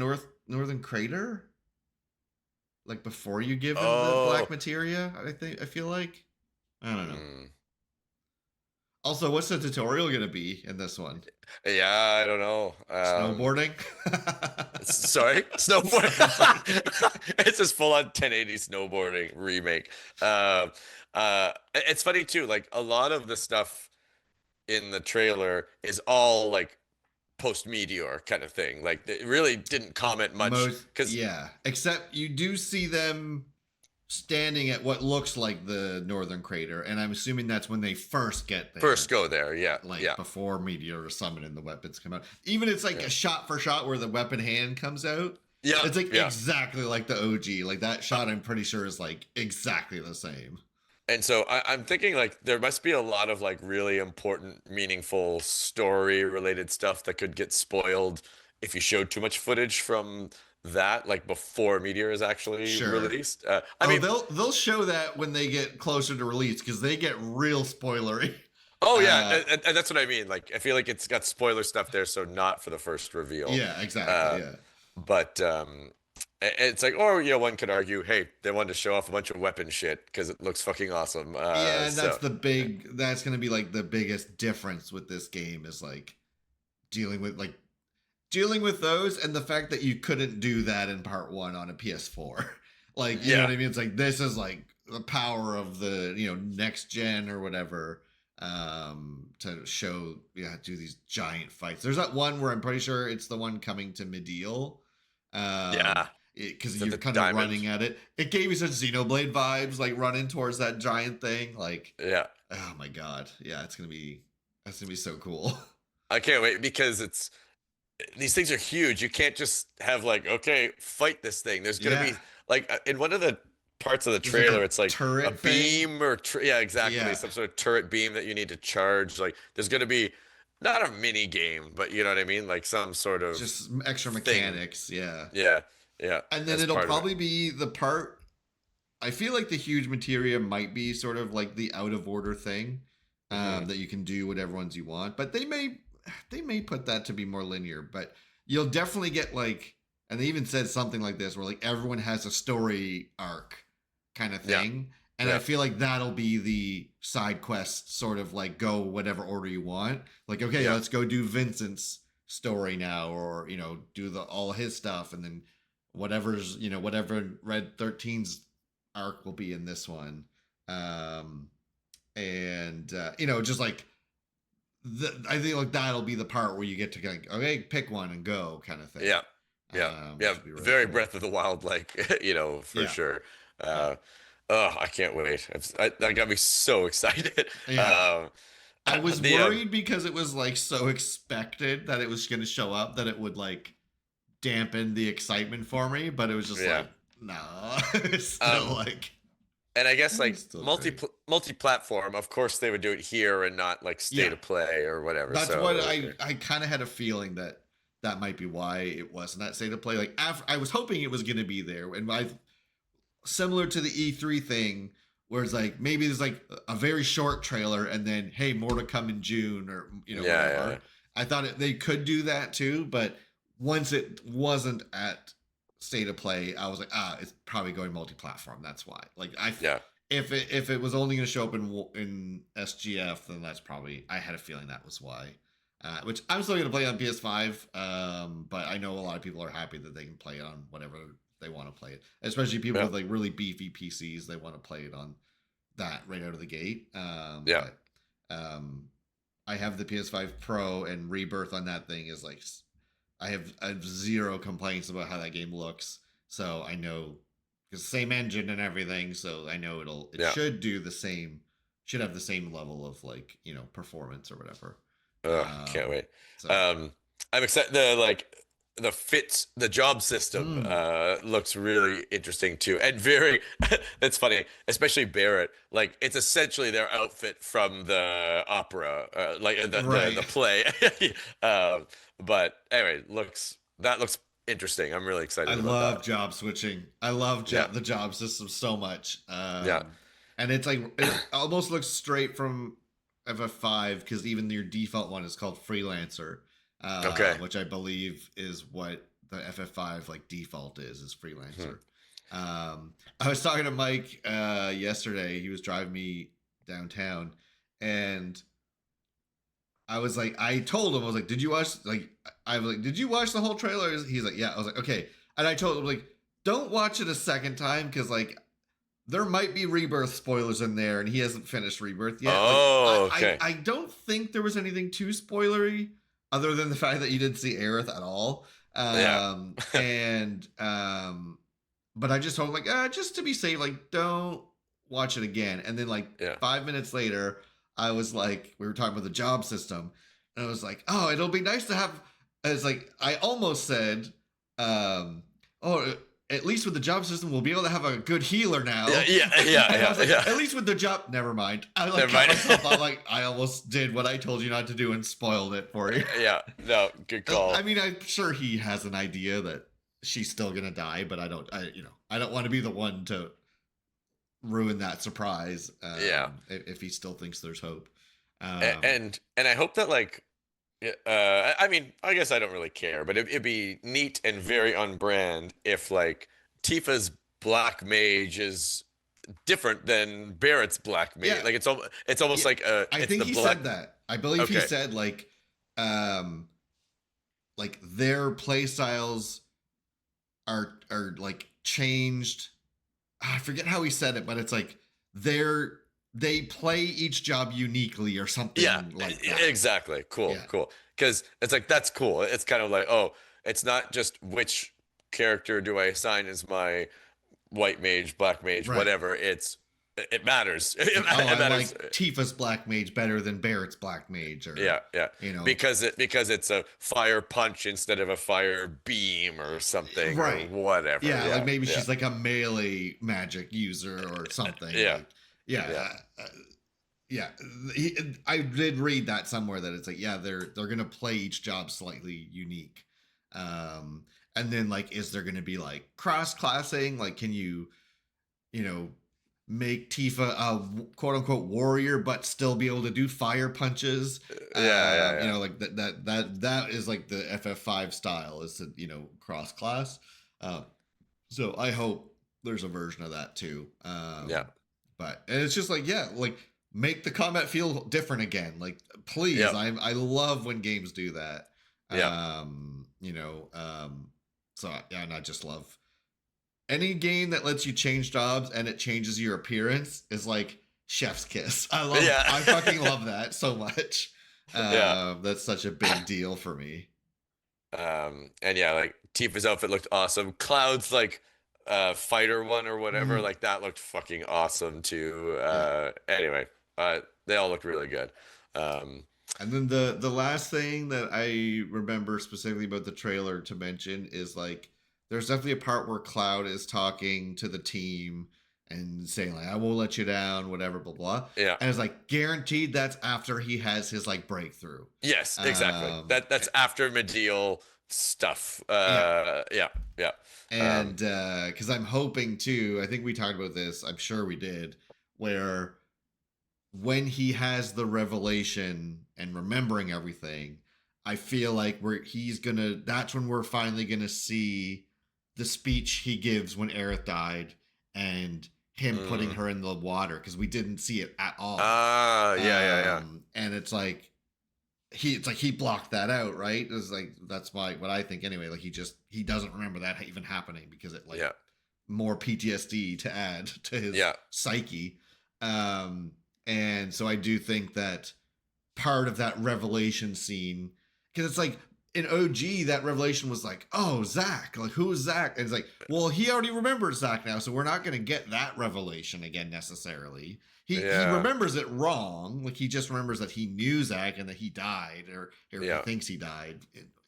northern crater, like before you give him the black oh, materia. I feel like I don't know. hmm. Also, what's the tutorial gonna be in this one? Yeah, I don't know. Snowboarding. Sorry, snowboarding. It's just full on 1080 snowboarding remake. It's funny too. Like a lot of the stuff in the trailer is all like post meteor kind of thing. Like they really didn't comment much Most, because yeah. Except you do see them standing at what looks like the northern crater, and I'm assuming that's when they first get first there, go there. Yeah, like yeah, before meteor or summon and the weapons come out. Even it's like yeah, a shot for shot where the weapon hand comes out. yeah, It's like yeah. exactly like the OG. Like that shot, I'm pretty sure is like exactly the same. And so I'm thinking like there must be a lot of like really important, meaningful story related stuff that could get spoiled if you showed too much footage from that, like before Meteor is actually Sure. released. I Oh, mean, they'll show that when they get closer to release because they get real spoilery. oh yeah, Uh, and that's what I mean. Like I feel like it's got spoiler stuff there, so not for the first reveal. yeah, exactly. Uh, Yeah. but it's like, or one could argue, hey, they wanted to show off a bunch of weapon shit because it looks fucking awesome. Yeah, and So that's gonna be like the biggest difference with this game is like dealing with like dealing with those and the fact that you couldn't do that in part one on a PS4. Like, you know yeah, what I mean? It's like this is like the power of the, next gen or whatever, to show do these giant fights. There's that one where I'm pretty sure it's the one coming to Medial. yeah. Because Is that you're the kind of diamond? running at it. It gave me such Xenoblade vibes, like running towards that giant thing. Like, Yeah. oh my god, yeah, that's gonna be so cool. I can't wait because it's these things are huge. You can't just have like, okay, fight this thing. There's gonna Yeah, be like in one of the parts of the there's like trailer, a it's like a turret thing. beam or yeah, exactly, Yeah, some sort of turret beam that you need to charge. Like there's gonna be not a mini game, but you know what I mean, like some sort of just extra thing. mechanics. Yeah, Yeah, yeah, and then as it'll part of it. probably be the part. I feel like the huge materia might be sort of like the out of order thing, Hmm. that you can do whatever ones you want, but they may put that to be more linear. But you'll definitely get like, and they even said something like this where like everyone has a story arc kind of Yeah, thing, and I yeah, feel like that'll be the side quest, sort of like go whatever order you want. Like, okay, yeah, let's go do Vincent's story now, or do the all his stuff, and then whatever Red 13's arc will be in this one. Um, and just like I think like that'll be the part where you get to like, okay, pick one and go kind of thing. yeah, yeah, yeah. Which would be really Very cool. Breath of the Wild, like for Yeah, sure. yeah, Uh, oh, I can't wait. That got me so excited. yeah. I was The worried because it was like so expected that it was going to show up that it would like dampen the excitement for me, but it was just yeah. like, nah, it's still Um, like, and I guess it's like still great. multi-platform, of course they would do it here and not like Yeah, state of play or whatever. that's what So I kind of had a feeling that that might be why it wasn't that state of play. Like after, I was hoping it was going to be there, and I similar to the E3 thing, where it's like maybe there's like a very short trailer, and then hey, more to come in June, or yeah, yeah, whatever. I thought they could do that too, but once it wasn't at state of play, I was like, it's probably going multi-platform. That's why. Like yeah, if it was only going to show up in SGF, then that's probably, I had a feeling that was why. Which I'm still going to play on PS5, but I know a lot of people are happy that they can play it on whatever they want to play it. Especially people yeah, with like really beefy PCs, they want to play it on that right out of the gate. yeah, But I have the PS5 Pro, and Rebirth on that thing is like, I have zero complaints about how that game looks. So I know, because same engine and everything, so I know it yeah. should do the same, should have the same level of like performance or whatever. Oh, can't Um, wait. so Um, I'm excited. The job system mm, looks really interesting too, and very. That's funny, especially Barrett. Like it's essentially their outfit from the opera, like the right. play. Um, but anyway, looks interesting. I'm really I excited about love that. job switching. I love Yeah, the job system so much. yeah, And it's like it almost looks straight from. FF5 because even your default one is called Freelancer, Okay. which I believe is what the FF5 like default is Freelancer. I was talking to Mike yesterday. He was driving me downtown, and I was like, I told him, I was like, did you watch, like, I was like, did you watch the whole trailer? He's like, yeah. I was like, okay. And I told him, like, don't watch it a second time because, like, there might be Rebirth spoilers in there, and he hasn't finished Rebirth yet. Like, Oh, okay. I don't think there was anything too spoilery other than the fact that you didn't see Aerith at all. Yeah. But I just told him, like, just to be safe, like, don't watch it again. And then, like, Yeah. 5 minutes later, I was like, we were talking about the job system, and I was like, oh, it'll be nice to have. It's like I almost said, oh, at least with the job system, we'll be able to have a good healer now. Yeah. At least with the job, never mind. I like Never mind. myself out, like I almost did what I told you not to do and spoiled it for you. Yeah, no, good call. I mean, I'm sure he has an idea that she's still gonna die, but I don't want to be the one to ruin that surprise. If he still thinks there's hope. And I hope that, like, I mean, I guess I don't really care, but it'd be neat and very on brand if, like, Tifa's black mage is different than Barrett's black mage. Yeah. Like it's almost like I think he said that. I believe he said like their play styles are like changed. I forget how he said it, but it's like they play each job uniquely or something. Yeah, like that. Exactly. Cool. Because it's like, that's cool. It's kind of like, oh, it's not just which character do I assign as my white mage, black mage, whatever. It matters. It matters. I like Tifa's black mage better than Barrett's black mage. Or, because it's a fire punch instead of a fire beam or something, or whatever. Yeah, like maybe she's like a melee magic user or something. I did read that somewhere that it's like, they're gonna play each job slightly unique. And then, like, is there gonna be like cross-classing? Like, can you make Tifa a quote-unquote warrior but still be able to do fire punches? Like that is like the FF5 style, is to cross-class. So I hope there's a version of that too. But and it's just like, like, make the combat feel different again. Like, please, I love when games do that. And I just love any game that lets you change jobs and it changes your appearance is like chef's kiss. I fucking love that so much. That's such a big deal for me. Like Tifa's outfit looked awesome. Cloud's like fighter one or whatever, like that looked fucking awesome too. Anyway, they all look really good. And then the last thing that I remember specifically about the trailer to mention is, like, there's definitely a part where Cloud is talking to the team and saying, like, I won't let you down, whatever, blah, blah. Yeah. And it's like, guaranteed that's after he has his, like, breakthrough. Yes, exactly. That's after Medial stuff. And because I'm hoping too, I think we talked about this, I'm sure we did, where when he has the revelation and remembering everything, I feel like that's when we're finally gonna see the speech he gives when Aerith died and him putting her in the water, because we didn't see it at all. And it's like he blocked that out, right? It's like, that's what I think anyway. Like, he doesn't remember that even happening, because it more PTSD to add to his psyche. And so I do think that part of that revelation scene, because it's like in OG, that revelation was like, oh, Zack, like, who is Zack? And it's like, well, he already remembers Zack now, so we're not going to get that revelation again necessarily. He remembers it wrong. Like, he just remembers that he knew Zack and that he died, or he thinks he died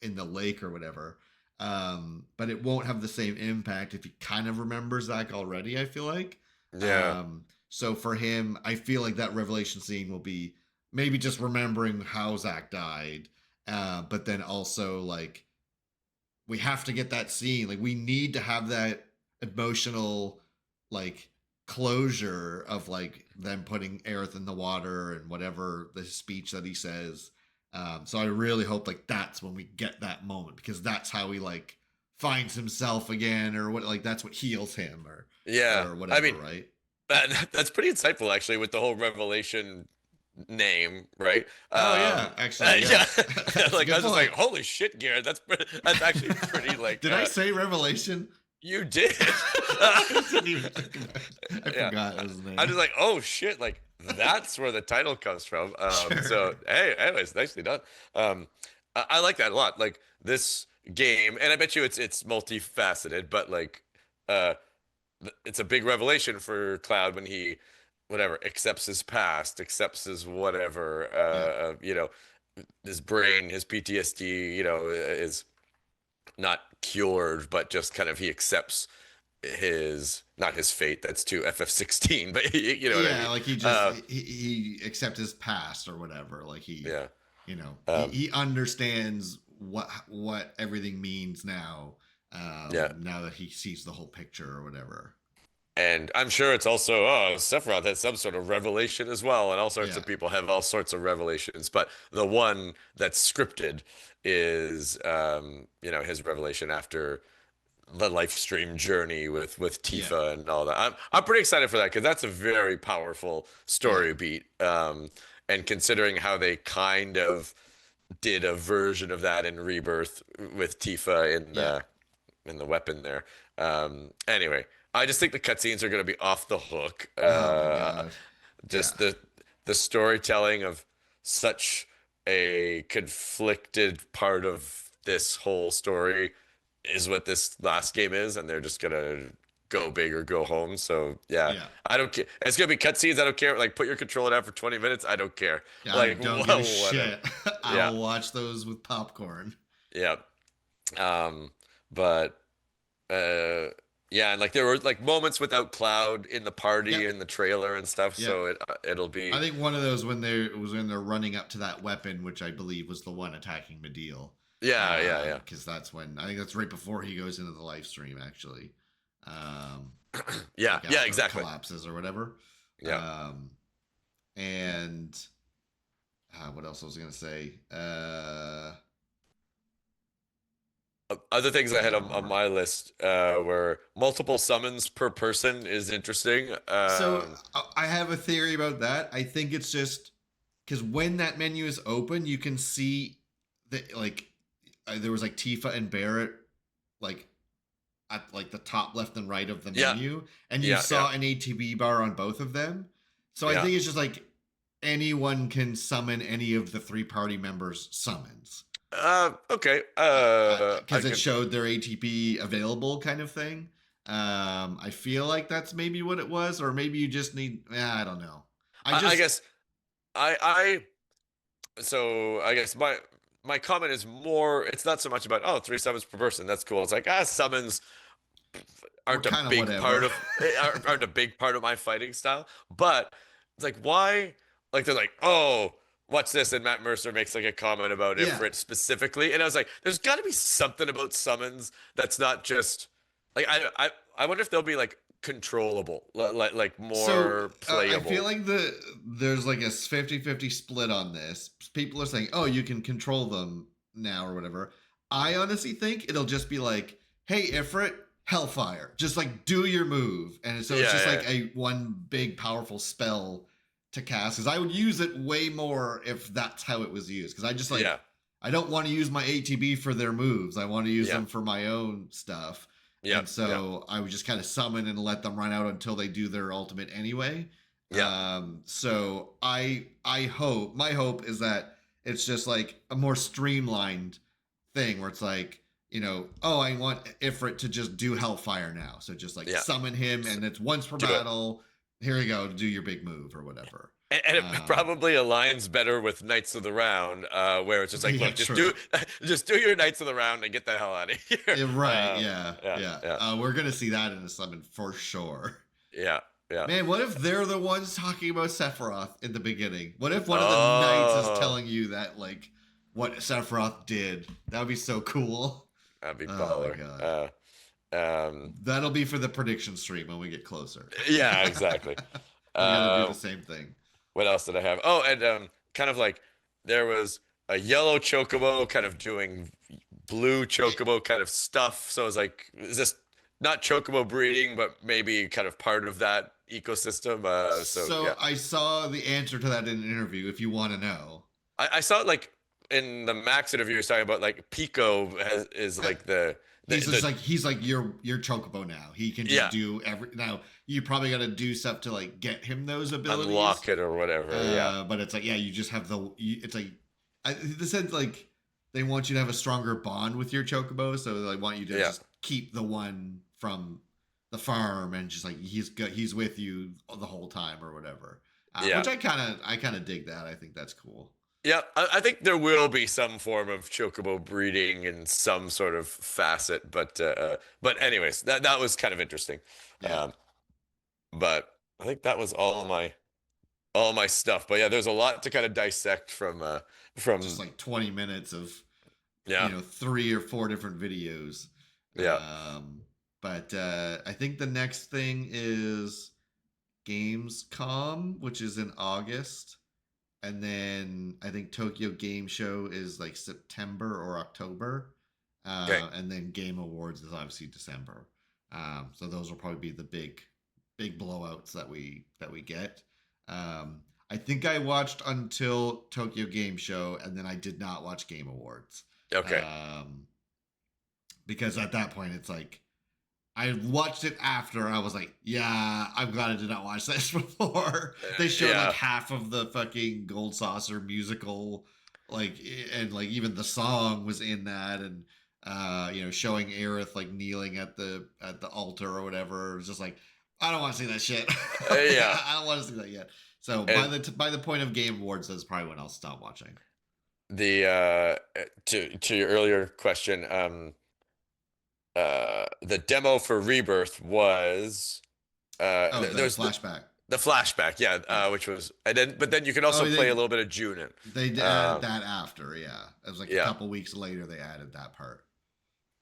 in the lake or whatever. But it won't have the same impact if he kind of remembers Zack already, I feel like. So for him, I feel like that revelation scene will be maybe just remembering how Zack died. But then also, like, we have to get that scene. Like, we need to have that emotional, like, closure of like them putting Aerith in the water and whatever the speech that he says. So I really hope like that's when we get that moment, because that's how he like finds himself again, or what, like that's what heals him, Yeah, or I whatever, mean, right? that's pretty insightful actually with the whole Revelation name, right? Oh yeah, actually, yeah. Yeah, That's a like I good was just like, point. holy shit, Garrett, that's actually pretty like Did I say Revelation? you did. I didn't even think about it. I Yeah, forgot his I'm name. just like, oh shit, like that's where the title comes from. So Sure. hey, anyways, nicely done. I like that a lot. Like this game, and I bet you it's multifaceted, but like, uh, it's a big revelation for Cloud when he, whatever, accepts his past, accepts his whatever, Yeah. his brain, his PTSD, is not cured, but just kind of he accepts his not his fate. That's too FF16, but you know what I Yeah, mean. like he just Uh, he accepts his past or whatever. Like he, yeah. he Um, he understands what everything means now. yeah. Now that he sees the whole picture or whatever. And I'm sure it's also, Sephiroth had some sort of revelation as well, and all sorts Yeah. of people have all sorts of revelations. But the one that's scripted is, his revelation after the live stream journey with Yeah. Tifa and all that. I'm pretty excited for that because that's a very powerful Yeah. story beat. And considering how they kind of did a version of that in Rebirth with Tifa Yeah. in the weapon there. Anyway, I just think the cutscenes are going to be off the hook. Oh my god. Yeah. Just the storytelling of such a conflicted part of this whole story is what this last game is, and they're just gonna go big or go home. So yeah, Yeah. I don't care. It's gonna be cutscenes. I don't care. Like put your controller down for 20 minutes. I don't care. Yeah, I Like don't give a whatever. shit. I Yeah, will watch those with popcorn. yeah. Um, but uh, yeah, and like there were like moments without Cloud in the party Yep. in the trailer and stuff. Yep. So it'll be I think one of those when they're running up to that weapon, which I believe was the one attacking Medeal. yeah, yeah, yeah, Because that's when I think that's right before he goes into the live stream, actually. Um, yeah, like yeah, after it exactly. collapses or whatever. Yeah. And what else I was gonna say? Other things I I had don't on remember. my list were multiple summons per person is interesting. So I have a theory about that. I think it's just because when that menu is open, you can see that like there was like Tifa and Barrett like at like the top left and right of the Yeah, menu, and you yeah, yeah, saw an ATB bar on both of them. So I yeah. think it's just like anyone can summon any of the three party members' summons. Okay. I Because it can. showed their ATP available, kind of thing. I feel like that's maybe what it was, or maybe you just need. I don't know. I I just guess so I guess my comment is more. It's not so much about three summons per person. That's cool. It's like summons we're aren't a kind of big part whatever. of aren't a big part of my fighting style. But it's like why? Like they're like, oh, watch this, and Matt Mercer makes like a comment about Yeah. Ifrit specifically, and I was like, there's got to be something about summons that's not just like I wonder if they'll be like controllable, like So more I feel playable. like there's like a 50-50 split on this. People are saying, "Oh, you can control them now" or whatever. I honestly think it'll just be like, "Hey, Ifrit, Hellfire, just like do your move," and so it's Yeah, just yeah, like a one big powerful spell to cast. Because I would use it way more if that's how it was used. Because I just like yeah, I don't want to use my ATB for their moves. I want to use yeah, them for my own stuff. yeah, And yeah, so I would just kind of summon and let them run out until they do their ultimate anyway. yeah, So I hope my hope is that it's just like a more streamlined thing where it's like, oh, I want Ifrit to just do Hellfire now. So just like yeah. summon him S- and it's once per Do it. battle. Here you go, do your big move or whatever. And it Um, probably aligns better with Knights of the Round, where it's just like, yeah, look, true. just do your Knights of the Round and get the hell out of here. Yeah, right. Yeah. Yeah, Yeah. yeah, We're going to see that in a summon for sure. yeah, yeah. Man, what if they're the ones talking about Sephiroth in the beginning? What if one of the knights is Oh, telling you that, like, what Sephiroth did? That would be so cool. that'd be Oh my baller. god. That'll be for the prediction stream when we get closer. Yeah, exactly. We got to do the Uh, same thing. what else did I have? Oh, and kind of like there was a yellow chocobo kind of doing blue chocobo kind of stuff. So I was like, is this not chocobo breeding, but maybe kind of part of that ecosystem? So So yeah, I saw the answer to that in an interview. If you want to know, I saw it like in the Max interview, he was talking about like Pico is like he's like your chocobo now. He can just yeah, do every now. You probably got to do stuff to like get him those abilities. unlock it or whatever. Yeah, But it's like yeah, you just have it's like they said like they want you to have a stronger bond with your chocobo, so they want you to yeah, just keep the one from the farm and just like he's with you the whole time or whatever. yeah. Which I kind of dig that. I think that's cool. Yeah, I think there will be some form of chocobo breeding in some sort of facet, but anyways, that was kind of interesting. Yeah, Um, but I think that was all my stuff. But yeah, there's a lot to kind of dissect just from like 20 minutes of yeah, 3 or 4 different videos. yeah. But I think the next thing is Gamescom, which is in August. And then I think Tokyo Game Show is like September or October. Okay. And then Game Awards is obviously December. So those will probably be the big blowouts that we get. I think I watched until Tokyo Game Show, and then I did not watch Game Awards. Okay. Um, because at that point it's like I watched it after. I was like, yeah, I'm glad I did not watch this before. They showed Yeah. like half of the fucking Gold Saucer musical, like, and like even the song was in that, and showing Aerith like kneeling at the altar or whatever. It was just like, I don't want to see that shit. Yeah. I don't want to see that yet. So And by the point of Game Awards, that's probably when I'll stop watching. to your earlier question, the demo for Rebirth was Oh, the there's flashback. the flashback, yeah, Yeah. which was, and then but then you can Oh, also play a they little bit of June in. they added that after. Yeah, it was like a Yeah, couple weeks later they added that part.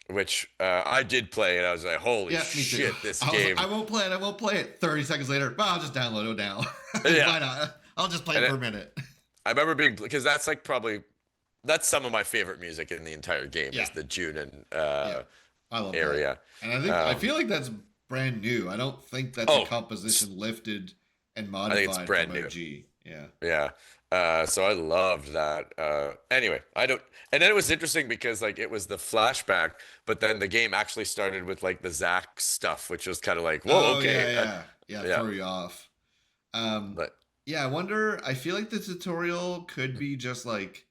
which I did play, and I was like, holy Yeah, me too. shit, this I was like, game. I won't play it. I won't play it. 30 seconds later, well, I'll just download it now. Yeah, Why not? I'll just play and it for a minute. I remember being, because that's like probably that's some of my favorite music in the entire game Yeah, is the June and yeah, I love that. area. And I Um, feel like that's brand new. I don't think that's a oh, composition lifted and I think it's modified brand from new. OG. Yeah. Yeah. So I loved that. Anyway, I don't, and then it was interesting because like it was the flashback, but then the game actually started with like the Zack stuff, which was kind of like, whoa, Oh okay. yeah, yeah, yeah. Yeah. Throw you off. Um, But yeah. I wonder. I feel like the tutorial could be just like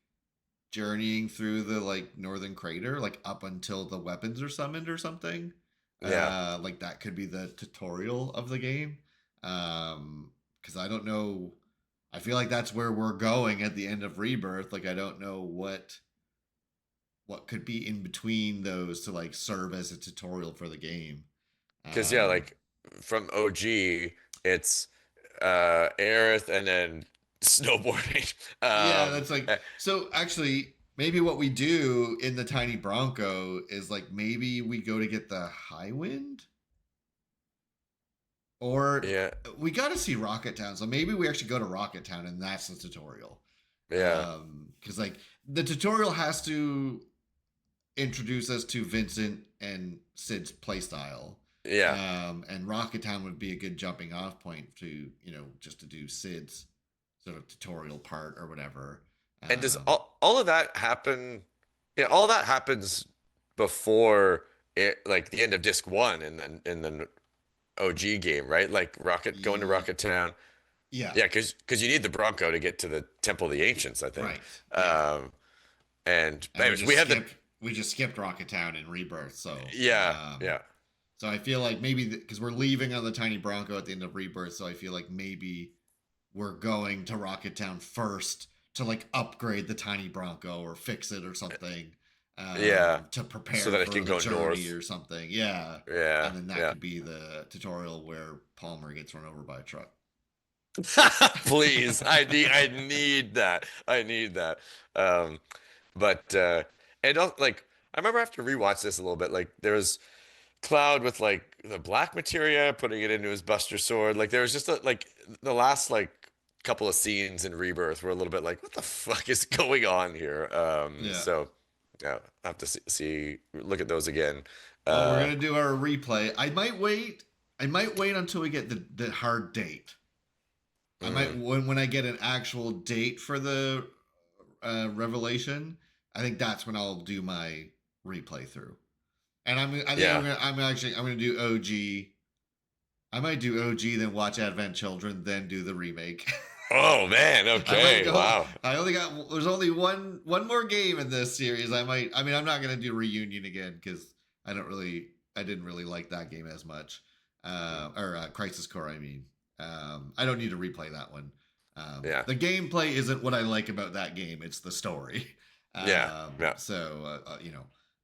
journeying through the like northern crater, like up until the weapons are summoned or something. yeah, Like that could be the tutorial of the game. Because I don't know. I feel like that's where we're going at the end of Rebirth. Like I don't know what could be in between those to like serve as a tutorial for the game. because yeah, Um, like from OG, it's Aerith and then snowboarding. yeah, that's like Eh, so. Actually, maybe what we do in the tiny Bronco is like maybe we go to get the high wind, or yeah, we got to see Rocket Town. So maybe we actually go to Rocket Town, and that's the tutorial. yeah, Because like the tutorial has to introduce us to Vincent and Sid's playstyle. yeah. And Rocket Town would be a good jumping off point to, just to do Sid's sort of tutorial part or whatever. And does Um, all of that happen? Yeah, all that happens before it, like the end of disc one and then OG game, right? Like going to ye- Rocket Town. yeah, Yeah, because you need the Bronco to get to the Temple of the Ancients, I think. right. Yeah. Um, and And anyways, we had the we just skipped Rocket Town in Rebirth. yeah, yeah, So I feel like maybe because we're leaving on the tiny Bronco at the end of Rebirth, so I feel like maybe we're going to Rocket Town first to like upgrade the tiny Bronco or fix it or something, yeah, to prepare so that it for can the go journey north. or something. Yeah, Yeah, and then that yeah. could be the tutorial where Palmer gets run over by a truck. Please, I need that. I need that. Um, but and like I remember after rewatch this a little bit, like there was Cloud with like the black materia, putting it into his Buster Sword. Like there was just like the last like couple of scenes in Rebirth were a little bit like, what the fuck is going on here? Yeah. So yeah, I have to see look at those again. Well, we're Uh, gonna do our replay. I might wait. I might wait until we get the hard date. I might mm, when I get an actual date for the Revelation. I think that's when I'll do my replay through. And I think yeah. I'm gonna do OG. I might do OG, then watch Advent Children, then do the remake. Oh man. I might Okay. go. Wow. I only got. There's only one more game in this series. I might. I mean, I'm not gonna do Reunion again because I don't really. I didn't really like that game as much. Or Crisis Core. I mean, I don't need to replay that one. Yeah. The gameplay isn't what I like about that game. It's the story. Yeah. Yeah. So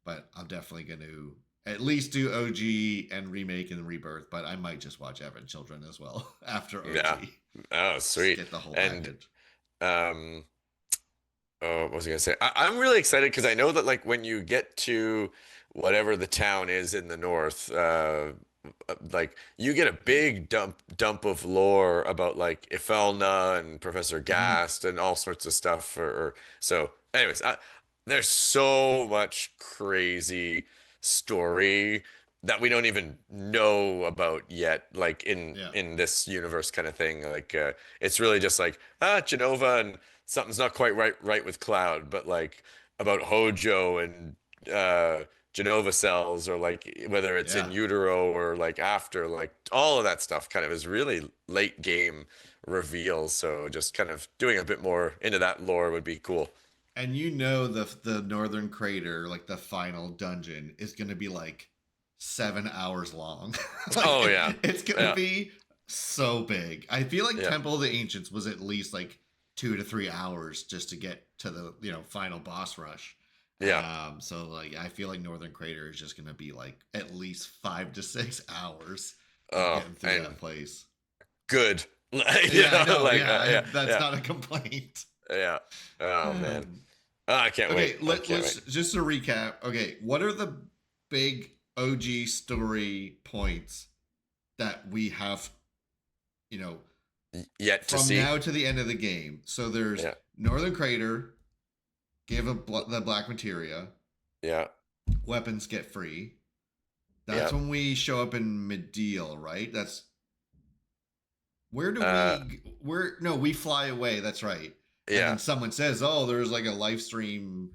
but I'm definitely going to at least do OG and remake and rebirth. But I might just watch Advent Children as well after OG. Yeah. Oh, sweet. Get the whole And package. um, oh, what was I gonna say? I'm really excited because I know that like when you get to whatever the town is in the north, like you get a big dump of lore about like Ifelna and Professor Mhm. Gast and all sorts of stuff. So, anyways, there's so much crazy story that we don't even know about yet, like Yeah. in this universe kind of thing. Like, it's really just like Genova and something's not quite right with Cloud, but like about Hojo and Genova cells, or like whether it's in Yeah. utero or like after, like all of that stuff kind of is really late game reveals. So just kind of doing a bit more into that lore would be cool. And the Northern Crater, like the final dungeon, is gonna be like 7 hours long. Oh yeah, it's gonna yeah, be so big. I feel like yeah, Temple of the Ancients was at least like 2 to 3 hours just to get to the final boss rush. yeah. So like I feel like Northern Crater is just gonna be like at least 5 to 6 hours of Oh, getting through and that place. good. Like, Yeah, I know. like Yeah, yeah, that's yeah, not a complaint. yeah. Oh man, oh, I can't Okay, wait. I can't let's wait. just to recap. Okay, what are the big OG story points that we have, you know, Yet to from see. now to the end of the game? So there's Yeah, Northern Crater, the black materia, yeah, weapons get free. yeah. That's when we show up in Mediel, right? That's where do Uh, where no, we fly away, that's right. And yeah. then someone says, "Oh, there's like a live stream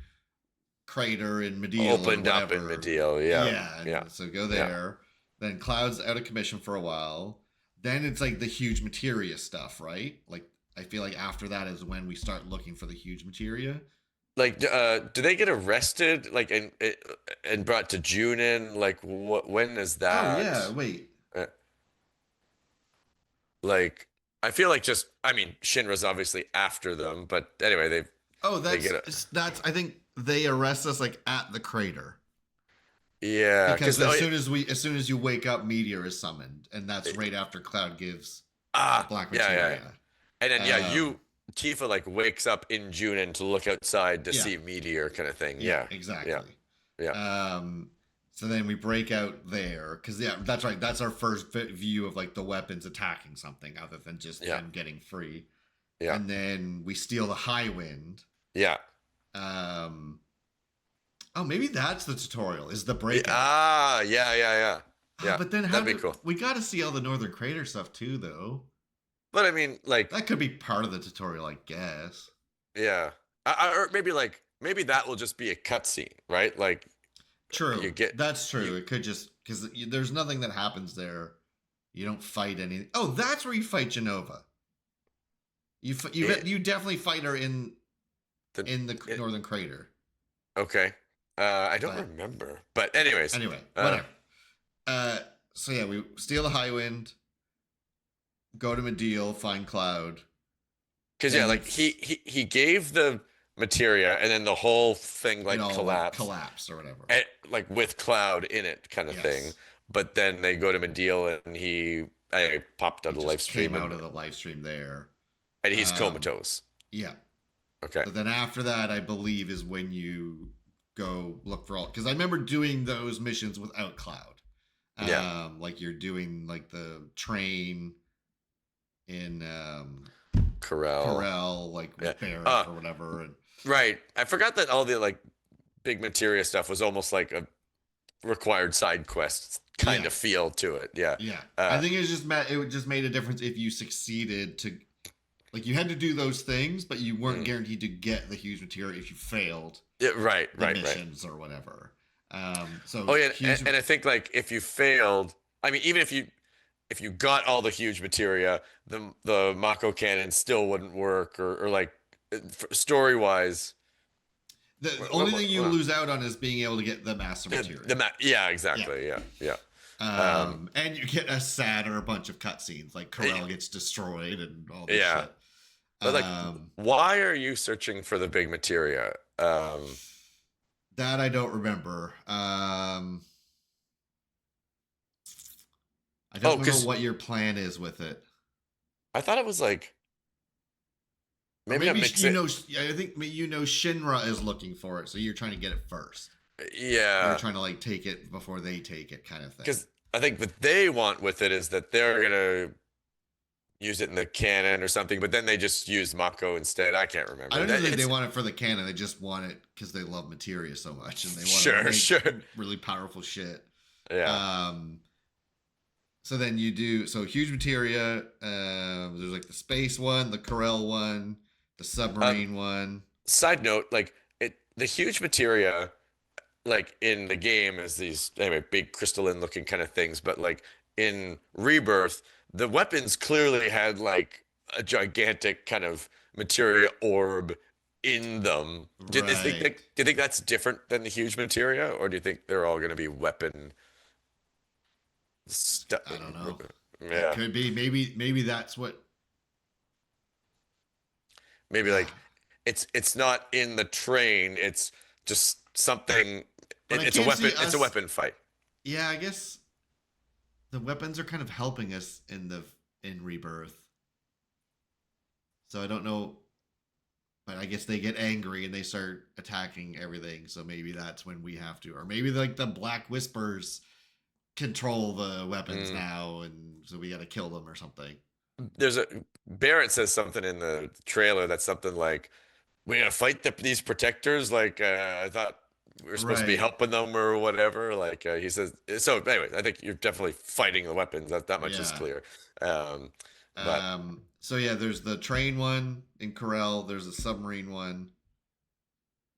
crater in Mediel or Opened up in whatever." Medeal. Yeah, Yeah, yeah, and so go yeah. there. Then Cloud's out of commission for a while. Then it's like the huge materia stuff, right? Like I feel like after that is when we start looking for the huge materia. Like, do they get arrested? Like, and brought to Junin? Like, what? When is Oh that? yeah, wait. Uh, like, I feel like just. I mean, Shinra's obviously after them, but anyway, Oh, they get a. that's I think they arrest us like at the crater. Yeah, Because because as soon as you wake up, Meteor is summoned, and that's right after Cloud gives the black yeah, yeah, yeah. materia. And then yeah, Um, Tifa like wakes up in Junin to look outside to yeah, see Meteor kind of thing. yeah, Yeah, yeah, exactly. yeah, So then we break out there because yeah, that's right. That's our first view of like the weapons attacking something other than just yeah, them getting free. yeah, And then we steal the high wind. yeah. Um, oh, maybe that's the tutorial. Is the Yeah, breakout? yeah, yeah, yeah. Ah, Yeah, but then how that'd be do cool. we got to see all the Northern Crater stuff too, though? But I mean, like, That could be part of the tutorial, I guess. yeah, or maybe like maybe that will just be a cutscene, right? Like you True, get that's you, true. It could just because there's nothing that happens there. You don't fight any. Oh, that's where you fight Genova. it, You definitely fight her the in the it, Northern Crater. okay. I don't But remember, but anyways, anyway, uh, whatever. Uh, so yeah, we steal the high wind, go to Medeal, find Cloud. because yeah, Then like he gave the materia, and then the whole thing it like all like collapsed, collapsed or whatever. like with Cloud in it, kind of thing. Yes, But then they go to Medeal, and I popped out he a just live stream, came out of the live stream there. and he's Um, comatose. yeah. Okay. But then after that, I believe is when you go look for all because I remember doing those missions without Cloud. Yeah. Like you're doing like the train in Corel. Corel, like Yeah. with Barrett Uh, or whatever. And right. I forgot that all the like big materia stuff was almost like a required side quest kind yeah, of feel to it. Yeah. yeah. I Uh, think it just made a difference if you succeeded to like you had to do those things, but you weren't mm. guaranteed to get the huge material if you failed Yeah, right, the right, right. missions or whatever. So Oh yeah, huge. and I think like if you failed, I mean, even if you got all the huge materia, the Mako cannon still wouldn't work, or like story wise. The only thing you lose out on is being able to get the master material. Yeah, Yeah. exactly. Yeah, yeah. Um, And you get a sad or a bunch of cutscenes, like eh, Corel gets destroyed and all this yeah, shit. but like, Um, why are you searching for the big materia? that I don't remember. I don't Oh, remember because what your plan is with it. I thought it was like Or maybe not maybe mix you it. know, I think you know Shinra is looking for it, so you're trying to get it first. You're Yeah, trying to like take it before they take it, kind of thing. because I think what they want with it is that they're gonna use it in the canon or something, but then they just use Mako instead. I can't I remember. don't even think they It's want it for the canon. They just want it because they love materia so much and they want to sure, make sure. really powerful shit. Yeah. Um, so then you do so huge materia. There's like the space one, the Corel one, the Um, submarine one. Side note, like the huge materia, like in the game, is these anyway big crystalline looking kind of things, but like in Rebirth, the weapons clearly had like a gigantic kind of materia orb in them. Right. Do you think that's different than the huge materia, or do you think they're all going to be weapon stuff? I don't know. It Yeah, could be. Maybe that's what. maybe Yeah. like it's not in the train. It's just something. But I It's a can't weapon. see It's a us. weapon fight. Yeah, I guess the weapons are kind of helping us in Rebirth. So I don't know, but I guess they get angry and they start attacking everything. So maybe that's when we have to, or maybe like the Black Whispers control the weapons Mm. now, and so we got to kill them or something. There's a Barrett says something in the trailer that's something like we gotta fight these protectors. Like I thought we were supposed to be Right. helping them or whatever. Like he says. So anyway, I think you're definitely fighting the weapons. That much is Yeah. clear. Um, but So yeah, there's the train one in Corel. There's a submarine one,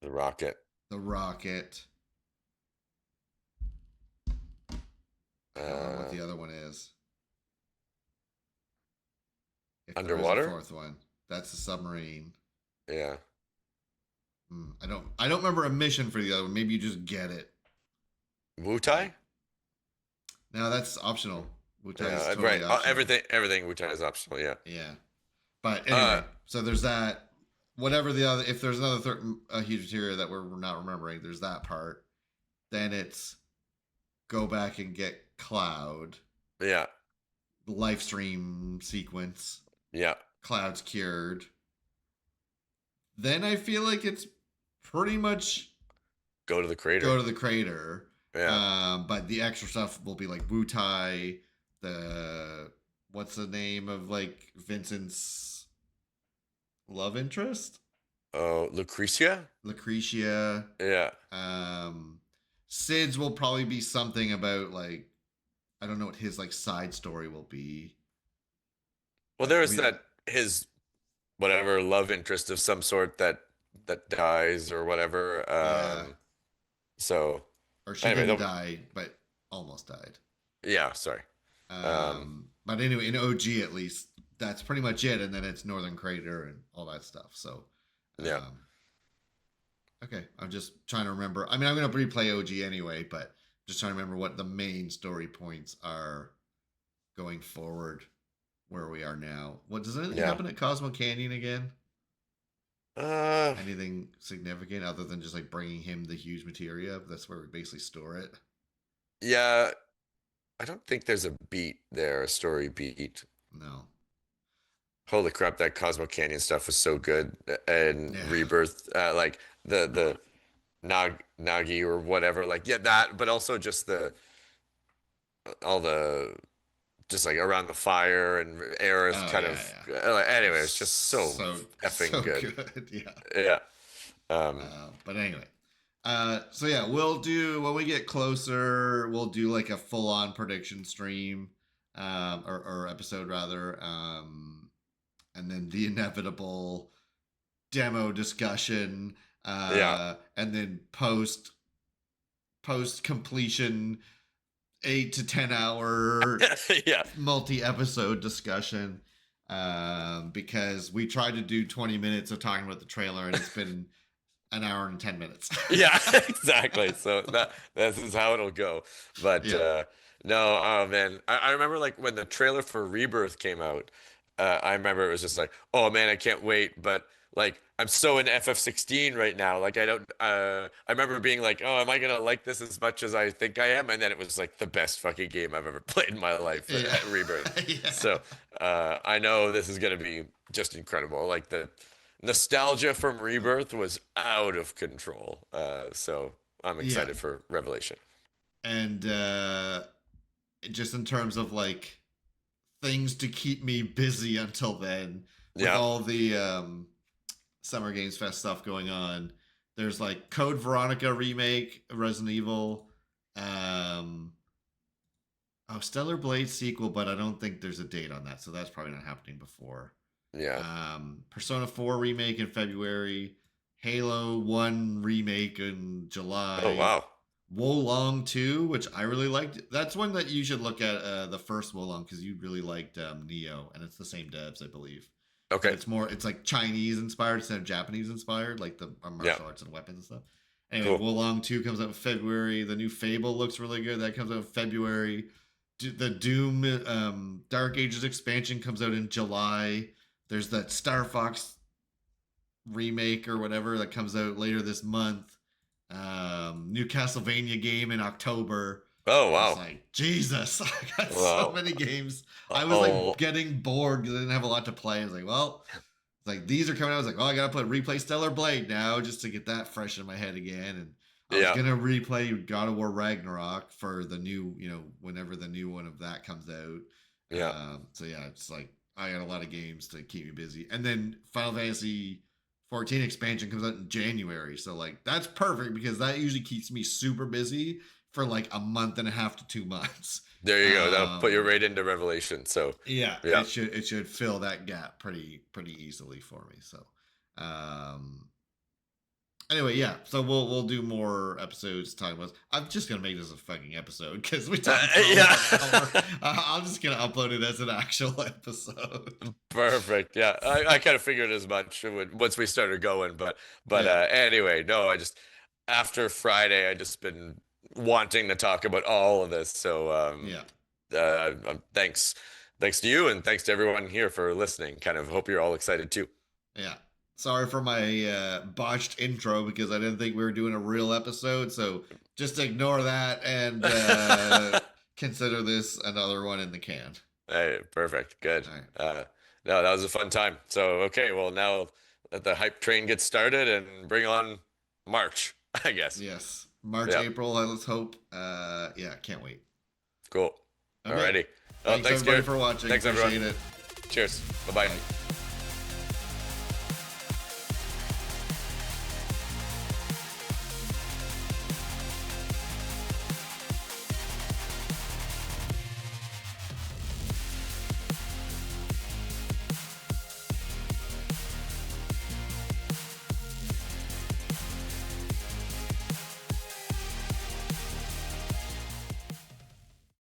the rocket the rocket. I don't remember what uh, the other one is. If there is a underwater. fourth one, that's the submarine. Yeah. I don't remember a mission for the other one. Maybe you just get it. Wutai. No, that's optional. Wutai is Yeah. totally Right. optional. Everything Wutai is optional. Yeah. Yeah. But Uh. anyway, so there's that. Whatever the other, if there's another a huge material that we're not remembering, there's that part. Then it's go back and get Cloud, Yeah. live stream sequence. Yeah. Cloud's cured. Then I feel like it's pretty much Go to the crater. go to the crater. Yeah. But the extra stuff will be like Wutai, the what's the name of like Vincent's love interest? Oh, Lucretia. Lucretia. Yeah. Sid's will probably be something about like I don't know what his like side story will be. Well, But there's that his whatever love interest of some sort that dies or whatever. Yeah. So Or she anyway, didn't die, but almost died. yeah, sorry. But anyway, in OG at least, that's pretty much it. And then it's Northern Crater and all that stuff. So, Yeah. Okay, I'm just trying to remember. I mean, I'm going to replay OG anyway, but just trying to remember what the main story points are going forward where we are now. What does anything happen at Cosmo Canyon again? Anything significant other than just like bringing him the huge materia? That's where we basically store it. Yeah, I don't think there's a beat there, a story beat. No. Holy crap, that Cosmo Canyon stuff was so good. And Yeah. Rebirth, like the Nagi or whatever, like yeah, that, but also just the all the just like around the fire and Aerith Oh kind yeah, of yeah. anyway, it's just so So effing good. good. Yeah. Yeah. Um, But anyway, so yeah, we'll do when we get closer. We'll do like a full-on prediction stream, or episode rather, and then the inevitable demo discussion, yeah. and then post completion 8 to 10 hour Yeah. multi-episode discussion, because we tried to do 20 minutes of talking about the trailer and it's been an hour and 10 minutes. Yeah, exactly. So this is how it'll go. But Yeah. no, oh man, I remember like when the trailer for Rebirth came out. I remember it was just like, oh man, I can't wait. But like, I'm so in FF16 right now. Like, I don't. I remember being like, oh, am I gonna like this as much as I think I am? And then it was like the best fucking game I've ever played in my life, Yeah. Rebirth. Yeah. So I know this is gonna be just incredible. Like the nostalgia from Rebirth was out of control. So I'm Yeah. excited for Revelation. And just in terms of like things to keep me busy until then, with Yeah. all the Summer Games Fest stuff going on, there's like Code Veronica remake, Resident Evil, um, Stellar Blade sequel, but I don't think there's a date on that, so that's probably not happening before. Yeah. Persona 4 remake in February, Halo 1 remake in July. Oh wow. Wolong 2, which I really liked. That's one that you should look at, the first Wolong, because you really liked Neo, and it's the same devs, I believe. Okay. It's like Chinese inspired instead of Japanese inspired, like the martial arts and weapons and stuff. Anyway, Cool. Wolong 2 comes out in February. The new Fable looks really good. That comes out in February. The Doom Dark Ages expansion comes out in July. There's that Star Fox remake or whatever that comes out later this month. New Castlevania game in October. Oh I was wow. like, Jesus, I got so Wow. many games. I was Oh like getting bored because I didn't have a lot to play. I was like, well, it's like these are coming out. I was like, oh, I gotta replay Stellar Blade now just to get that fresh in my head again. And I was yeah. gonna replay God of War Ragnarok for the new, whenever the new one of that comes out. Yeah. So yeah, it's like I got a lot of games to keep me busy. And then Final Fantasy 14 expansion comes out in January. So like that's perfect because that usually keeps me super busy for like a month and a half to 2 months. There you go. That'll put you right into Revelation. So Yeah, yeah. it should fill that gap pretty easily for me. So anyway, yeah. So we'll do more episodes talking about. I'm just gonna make this a fucking episode because we talked for yeah. I'm just gonna upload it as an actual episode. Perfect. Yeah. I kind of figured as much once we started going, but Yeah. anyway, no, I just after Friday I just been wanting to talk about all of this. So Yeah. thanks to you and thanks to everyone here for listening. Kind of hope you're all excited too. Yeah. Sorry for my botched intro because I didn't think we were doing a real episode. So just ignore that and consider this another one in the can. Hey, perfect. Good. All right. No, that was a fun time. So, okay, well, now let the hype train get started and bring on March, I guess. Yes. March, Yeah. April, let's hope. Yeah, can't wait. Cool. Okay. Alrighty. Thanks everybody Garrett. for watching. Thanks, Appreciate everyone. it. Cheers. Bye-bye. Bye.